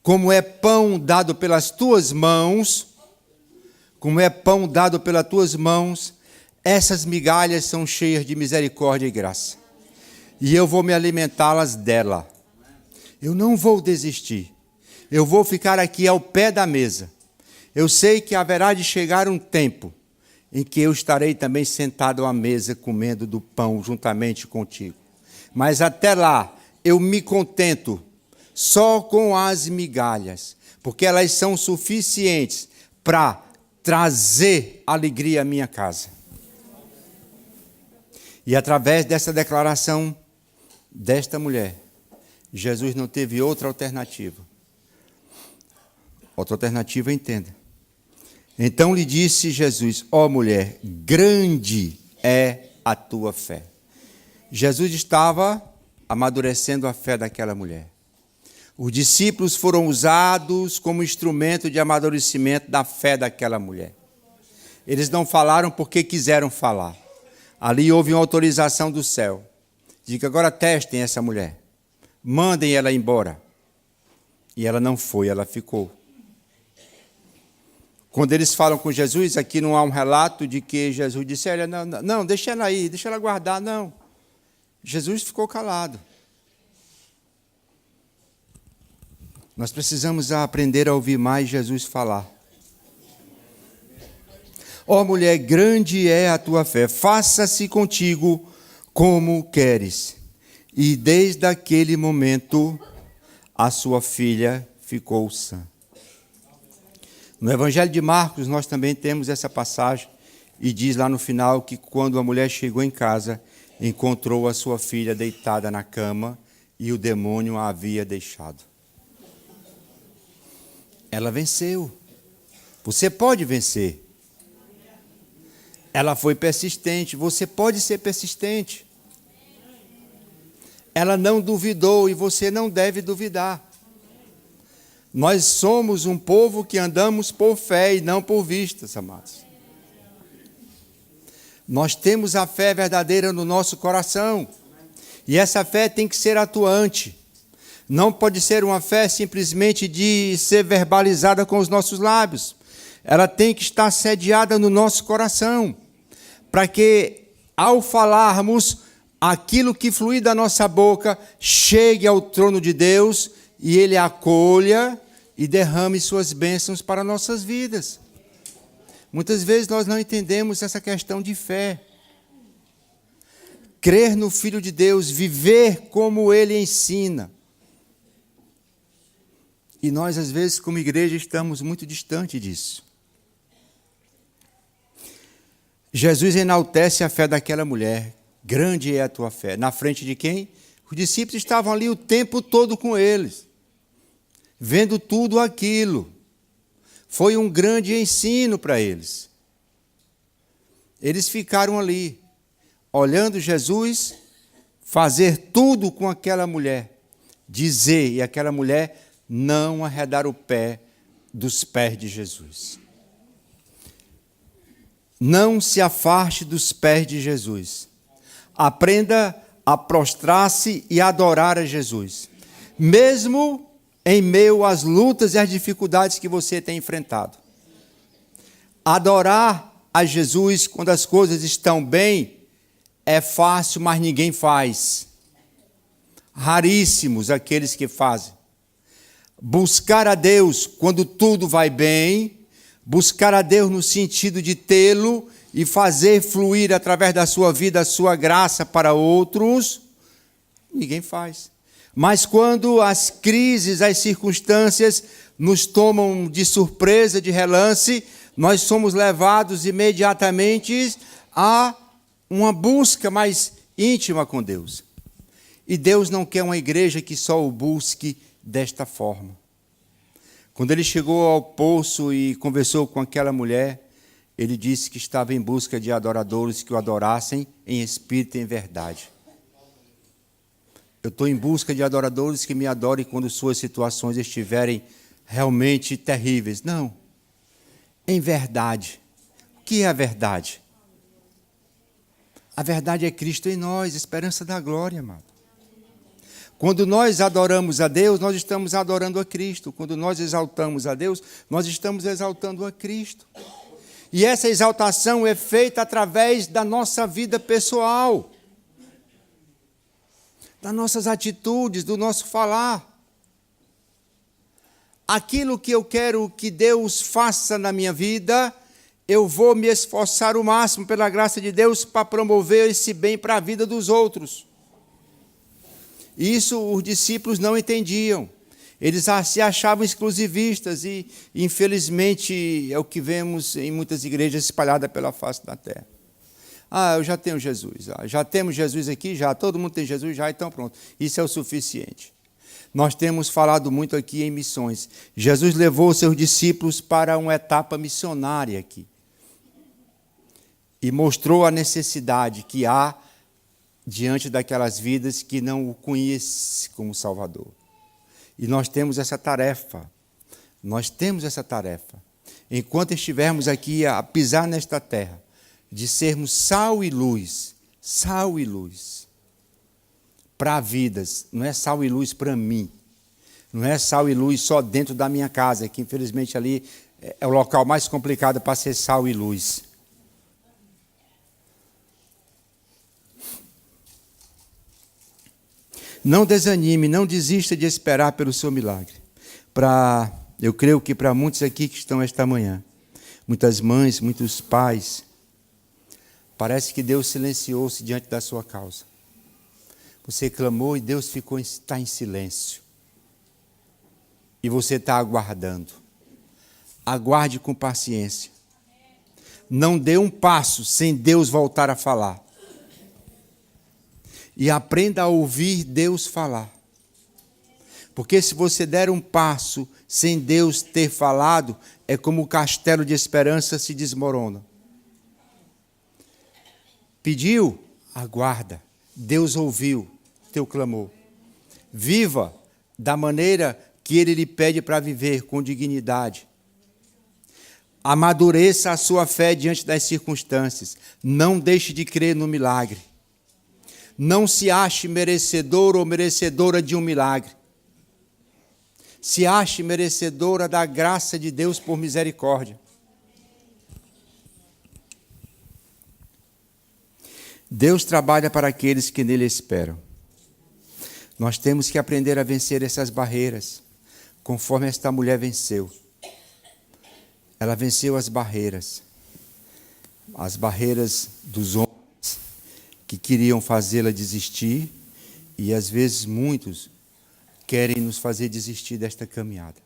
como é pão dado pelas tuas mãos, essas migalhas são cheias de misericórdia e graça. E eu vou me alimentá-las dela. Eu não vou desistir. Eu vou ficar aqui ao pé da mesa. Eu sei que haverá de chegar um tempo em que eu estarei também sentado à mesa comendo do pão juntamente contigo. Mas até lá eu me contento só com as migalhas, porque elas são suficientes para trazer alegria à minha casa. E através dessa declaração desta mulher, Jesus não teve outra alternativa. Outra alternativa, entenda. Então lhe disse Jesus: ó mulher, grande é a tua fé. Jesus estava amadurecendo a fé daquela mulher. Os discípulos foram usados como instrumento de amadurecimento da fé daquela mulher. Eles não falaram porque quiseram falar. Ali houve uma autorização do céu. Diga: agora testem essa mulher. Mandem ela embora. E ela não foi, ela ficou. Quando eles falam com Jesus, aqui não há um relato de que Jesus disse: olha, não, deixa ela aí, deixa ela guardar, não. Jesus ficou calado. Nós precisamos aprender a ouvir mais Jesus falar. Ó mulher, grande é a tua fé, faça-se contigo como queres. E desde aquele momento, a sua filha ficou sã. No Evangelho de Marcos, nós também temos essa passagem, e diz lá no final que quando a mulher chegou em casa, encontrou a sua filha deitada na cama e o demônio a havia deixado. Ela venceu. Você pode vencer. Ela foi persistente. Você pode ser persistente. Ela não duvidou e você não deve duvidar. Nós somos um povo que andamos por fé e não por vistas, amados. Nós temos a fé verdadeira no nosso coração. E essa fé tem que ser atuante. Não pode ser uma fé simplesmente de ser verbalizada com os nossos lábios. Ela tem que estar sediada no nosso coração. Para que, ao falarmos, aquilo que flui da nossa boca chegue ao trono de Deus e Ele acolha e derrame suas bênçãos para nossas vidas. Muitas vezes nós não entendemos essa questão de fé. Crer no Filho de Deus, viver como Ele ensina. E nós, às vezes, como igreja, estamos muito distante disso. Jesus enaltece a fé daquela mulher. grande é a tua fé. Na frente de quem? Os discípulos estavam ali o tempo todo com eles, vendo tudo aquilo. Foi um grande ensino para eles. Eles ficaram ali, olhando Jesus fazer tudo com aquela mulher, dizer, e aquela mulher não arredar o pé dos pés de Jesus. Não se afaste dos pés de Jesus. Aprenda a prostrar-se e adorar a Jesus, mesmo em meio às lutas e às dificuldades que você tem enfrentado. Adorar a Jesus quando as coisas estão bem é fácil, mas ninguém faz. Raríssimos aqueles que fazem. Buscar a Deus quando tudo vai bem, buscar a Deus no sentido de tê-lo e fazer fluir através da sua vida a sua graça para outros, ninguém faz. Mas quando as crises, as circunstâncias nos tomam de surpresa, de relance, nós somos levados imediatamente a uma busca mais íntima com Deus. E Deus não quer uma igreja que só o busque desta forma. Quando ele chegou ao poço e conversou com aquela mulher, ele disse que estava em busca de adoradores que o adorassem em espírito e em verdade. Eu estou em busca de adoradores que me adorem quando suas situações estiverem realmente terríveis. Não. Em verdade. O que é a verdade? A verdade é Cristo em nós, esperança da glória, amado. Quando nós adoramos a Deus, nós estamos adorando a Cristo. Quando nós exaltamos a Deus, nós estamos exaltando a Cristo. E essa exaltação é feita através da nossa vida pessoal, das nossas atitudes, do nosso falar. Aquilo que eu quero que Deus faça na minha vida, eu vou me esforçar o máximo, pela graça de Deus, para promover esse bem para a vida dos outros. Isso os discípulos não entendiam. Eles se achavam exclusivistas e, infelizmente, é o que vemos em muitas igrejas espalhadas pela face da terra. Eu já tenho Jesus. Já temos Jesus aqui, já. Todo mundo tem Jesus, já, então pronto. Isso é o suficiente. Nós temos falado muito aqui em missões. Jesus levou seus discípulos para uma etapa missionária aqui. E mostrou a necessidade que há diante daquelas vidas que não o conhecem como Salvador. E nós temos essa tarefa. Nós temos essa tarefa. Enquanto estivermos aqui a pisar nesta terra, de sermos sal e luz para vidas. Não é sal e luz para mim. Não é sal e luz só dentro da minha casa, que infelizmente ali é o local mais complicado para ser sal e luz. Não desanime, não desista de esperar pelo seu milagre. Eu creio que para muitos aqui que estão esta manhã, muitas mães, muitos pais, parece que Deus silenciou-se diante da sua causa. Você clamou e Deus está em silêncio. E você está aguardando. Aguarde com paciência. Não dê um passo sem Deus voltar a falar. E aprenda a ouvir Deus falar. Porque se você der um passo sem Deus ter falado, é como o castelo de esperança se desmorona. Pediu? Aguarda. Deus ouviu teu clamor. Viva da maneira que Ele lhe pede para viver, com dignidade. Amadureça a sua fé diante das circunstâncias. Não deixe de crer no milagre. Não se ache merecedor ou merecedora de um milagre. Se ache merecedora da graça de Deus por misericórdia. Deus trabalha para aqueles que nele esperam. Nós temos que aprender a vencer essas barreiras, conforme esta mulher venceu. Ela venceu as barreiras dos homens que queriam fazê-la desistir, e às vezes muitos querem nos fazer desistir desta caminhada.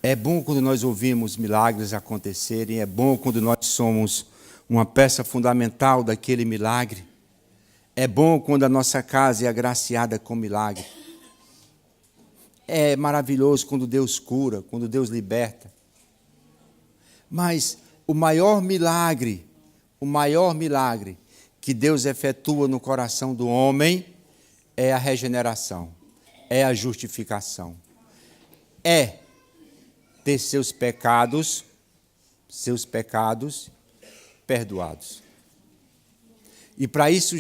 É bom quando nós ouvimos milagres acontecerem, é bom quando nós somos uma peça fundamental daquele milagre. É bom quando a nossa casa é agraciada com milagre. É maravilhoso quando Deus cura, quando Deus liberta. Mas o maior milagre que Deus efetua no coração do homem é a regeneração, é a justificação. É ter seus pecados perdoados. E para isso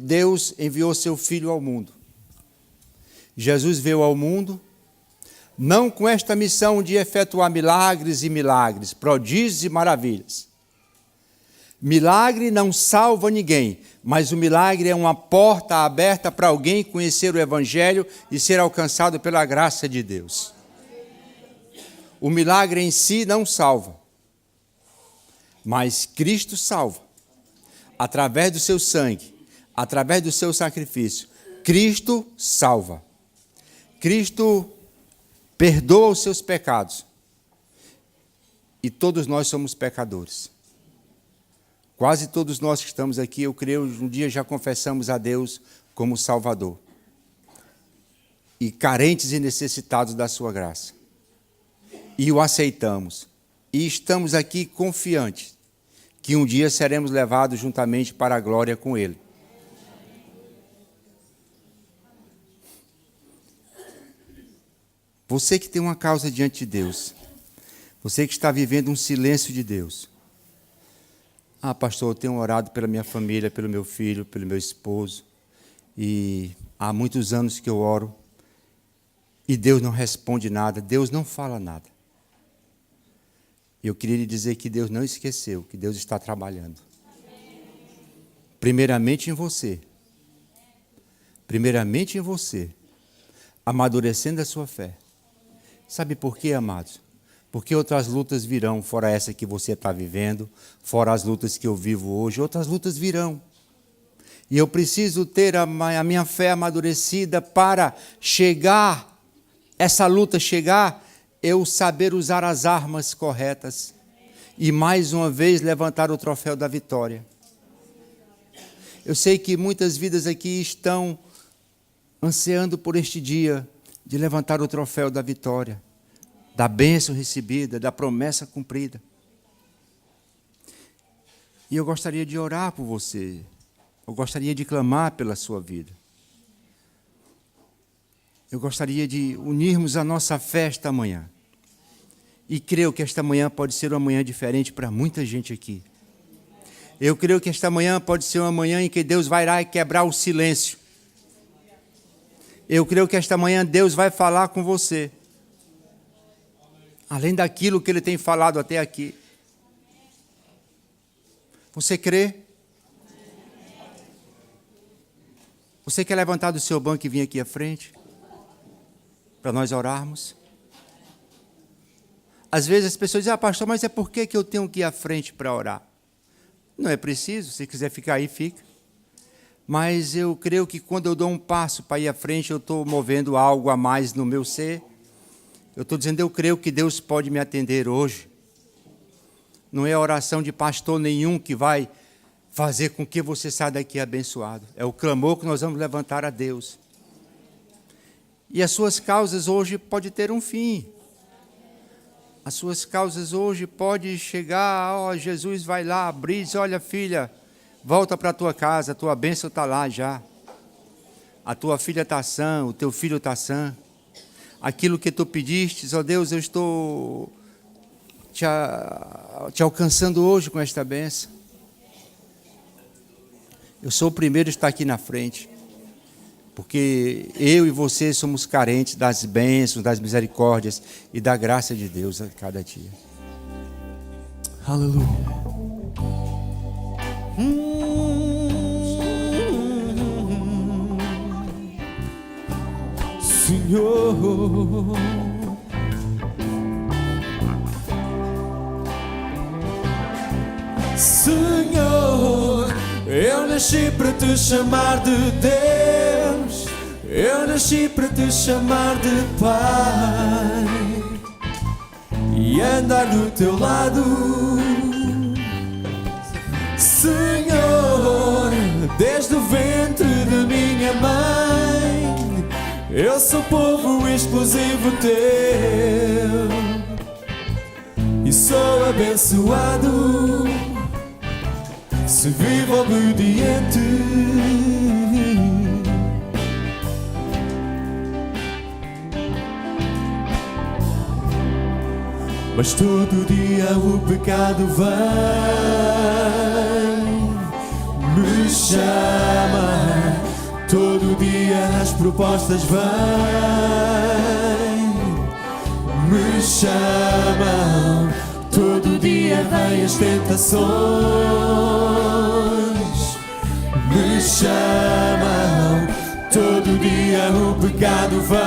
Deus enviou seu Filho ao mundo. Jesus veio ao mundo, não com esta missão de efetuar milagres, prodígios e maravilhas. Milagre não salva ninguém, mas o milagre é uma porta aberta para alguém conhecer o Evangelho e ser alcançado pela graça de Deus. O milagre em si não salva, mas Cristo salva. Através do seu sangue, através do seu sacrifício, Cristo salva. Cristo perdoa os seus pecados. E todos nós somos pecadores. Quase todos nós que estamos aqui, eu creio, um dia já confessamos a Deus como Salvador. E carentes e necessitados da sua graça. E o aceitamos. E estamos aqui confiantes que um dia seremos levados juntamente para a glória com Ele. Você que tem uma causa diante de Deus, você que está vivendo um silêncio de Deus. Ah, pastor, eu tenho orado pela minha família, pelo meu filho, pelo meu esposo, e há muitos anos que eu oro, e Deus não responde nada, Deus não fala nada. Eu queria lhe dizer que Deus não esqueceu, que Deus está trabalhando. Primeiramente em você, amadurecendo a sua fé. Sabe por quê, amados? Porque outras lutas virão, fora essa que você está vivendo, fora as lutas que eu vivo hoje, outras lutas virão. E eu preciso ter a minha fé amadurecida para essa luta chegar, eu saber usar as armas corretas e mais uma vez levantar o troféu da vitória. Eu sei que muitas vidas aqui estão ansiando por este dia de levantar o troféu da vitória, da bênção recebida, da promessa cumprida. E eu gostaria de orar por você, eu gostaria de clamar pela sua vida. Eu gostaria de unirmos a nossa fé esta manhã. E creio que esta manhã pode ser uma manhã diferente para muita gente aqui. Eu creio que esta manhã pode ser uma manhã em que Deus vai lá e quebrar o silêncio. Eu creio que esta manhã Deus vai falar com você. Além daquilo que Ele tem falado até aqui. Você crê? Você quer levantar do seu banco e vir aqui à frente? Para nós orarmos? Às vezes as pessoas dizem, pastor, mas é por que eu tenho que ir à frente para orar? Não é preciso, se quiser ficar aí, fica. Mas eu creio que quando eu dou um passo para ir à frente, eu estou movendo algo a mais no meu ser. Eu estou dizendo, eu creio que Deus pode me atender hoje. Não é a oração de pastor nenhum que vai fazer com que você saia daqui abençoado. É o clamor que nós vamos levantar a Deus. E as suas causas hoje podem ter um fim. As suas causas hoje podem chegar, Jesus vai lá, abrir, diz, olha filha, volta para a tua casa, a tua bênção está lá já. A tua filha está sã, o teu filho está sã. Aquilo que tu pedistes, ó Deus, eu estou te alcançando hoje com esta bênção. Eu sou o primeiro a estar aqui na frente. Porque eu e você somos carentes das bênçãos, das misericórdias e da graça de Deus a cada dia. Aleluia. Senhor, Senhor, eu nasci para te chamar de Deus, eu nasci para te chamar de Pai e andar do teu lado. desde o ventre da minha mãe. Eu sou povo exclusivo teu e sou abençoado se vivo obediente. Mas todo dia o pecado vem, me chama. Todo dia as propostas vêm, me chamam. Todo dia vêm as tentações, me chamam. Todo dia o pecado vem,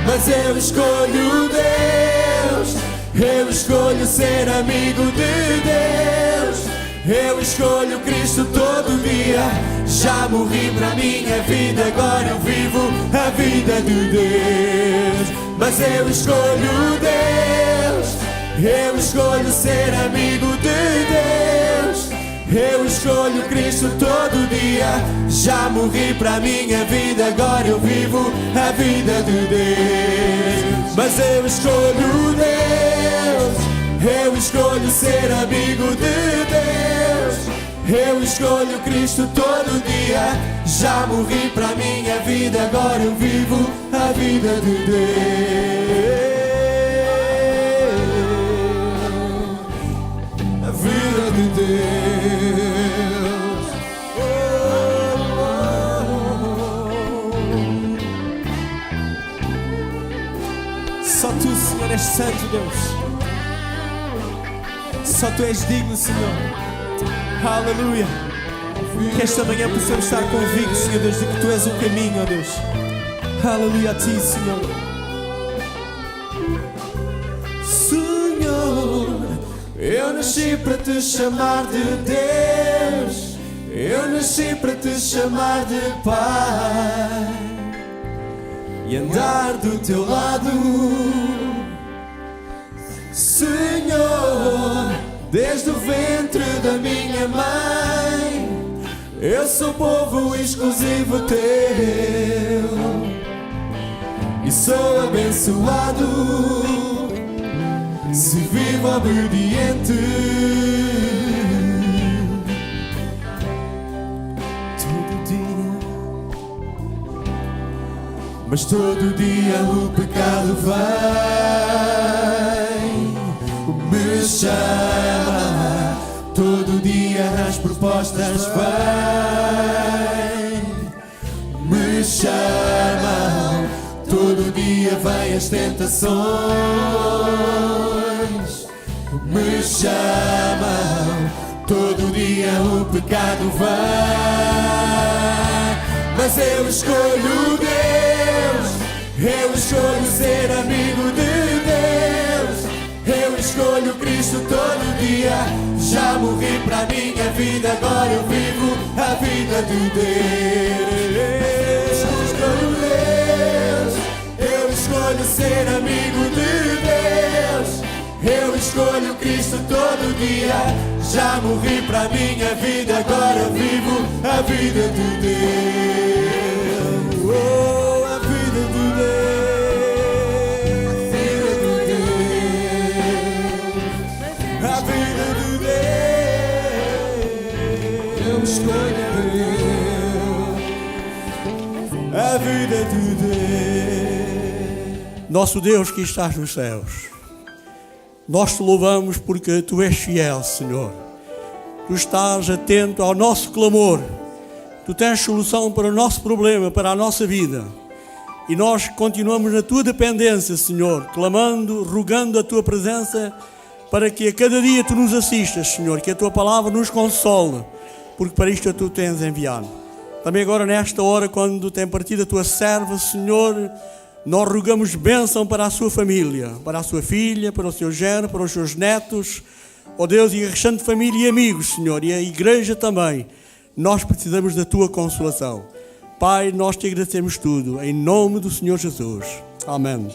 mas eu escolho Deus, eu escolho ser amigo de Deus, eu escolho Cristo todo dia. Já morri para a minha vida, agora eu vivo a vida de Deus. Mas eu escolho Deus, eu escolho ser amigo de Deus, eu escolho Cristo todo dia. Já morri para a minha vida, agora eu vivo a vida de Deus. Mas eu escolho Deus, eu escolho ser amigo de Deus, eu escolho Cristo todo dia. Já morri para a minha vida, agora eu vivo a vida de Deus. A vida de Deus. Só Tu, Senhor, és santo, Deus. Só Tu és digno, Senhor. Aleluia. Que esta manhã possamos estar convictos, Senhor Deus, de que Tu és o caminho, ó Deus. Aleluia a Ti, Senhor. Senhor, eu nasci para Te chamar de Deus, eu nasci para Te chamar de Pai e andar do Teu lado. Senhor, desde o ventre da minha mãe, eu sou povo exclusivo Teu e sou abençoado se vivo obediente. Todo dia, mas todo dia o pecado vem, me chama. Todo dia as propostas vêm, me chamam. Todo dia vêm as tentações, me chamam. Todo dia o pecado vem, mas eu escolho Deus, eu escolho ser amigo de Deus, eu escolho Cristo todo dia. Já morri para a minha vida, agora eu vivo a vida de Deus. Escolho Deus, eu escolho ser amigo de Deus, eu escolho Cristo todo dia. Já morri para a minha vida, agora eu vivo a vida de Deus. Oh, a vida de Deus, a vida de Deus. Eu escolho Deus, a vida de Deus. Nosso Deus que estás nos céus, nós Te louvamos porque Tu és fiel, Senhor. Tu estás atento ao nosso clamor. Tu tens solução para o nosso problema, para a nossa vida. E nós continuamos na Tua dependência, Senhor, clamando, rogando a Tua presença para que a cada dia Tu nos assistas, Senhor, que a Tua palavra nos console, porque para isto Tu tens enviado. Também agora nesta hora, quando tem partido a Tua serva, Senhor, nós rogamos bênção para a sua família, para a sua filha, para o seu genro, para os seus netos, ó Deus, e a restante família e amigos, Senhor, e a igreja também. Nós precisamos da Tua consolação. Pai, nós Te agradecemos tudo, em nome do Senhor Jesus. Amém.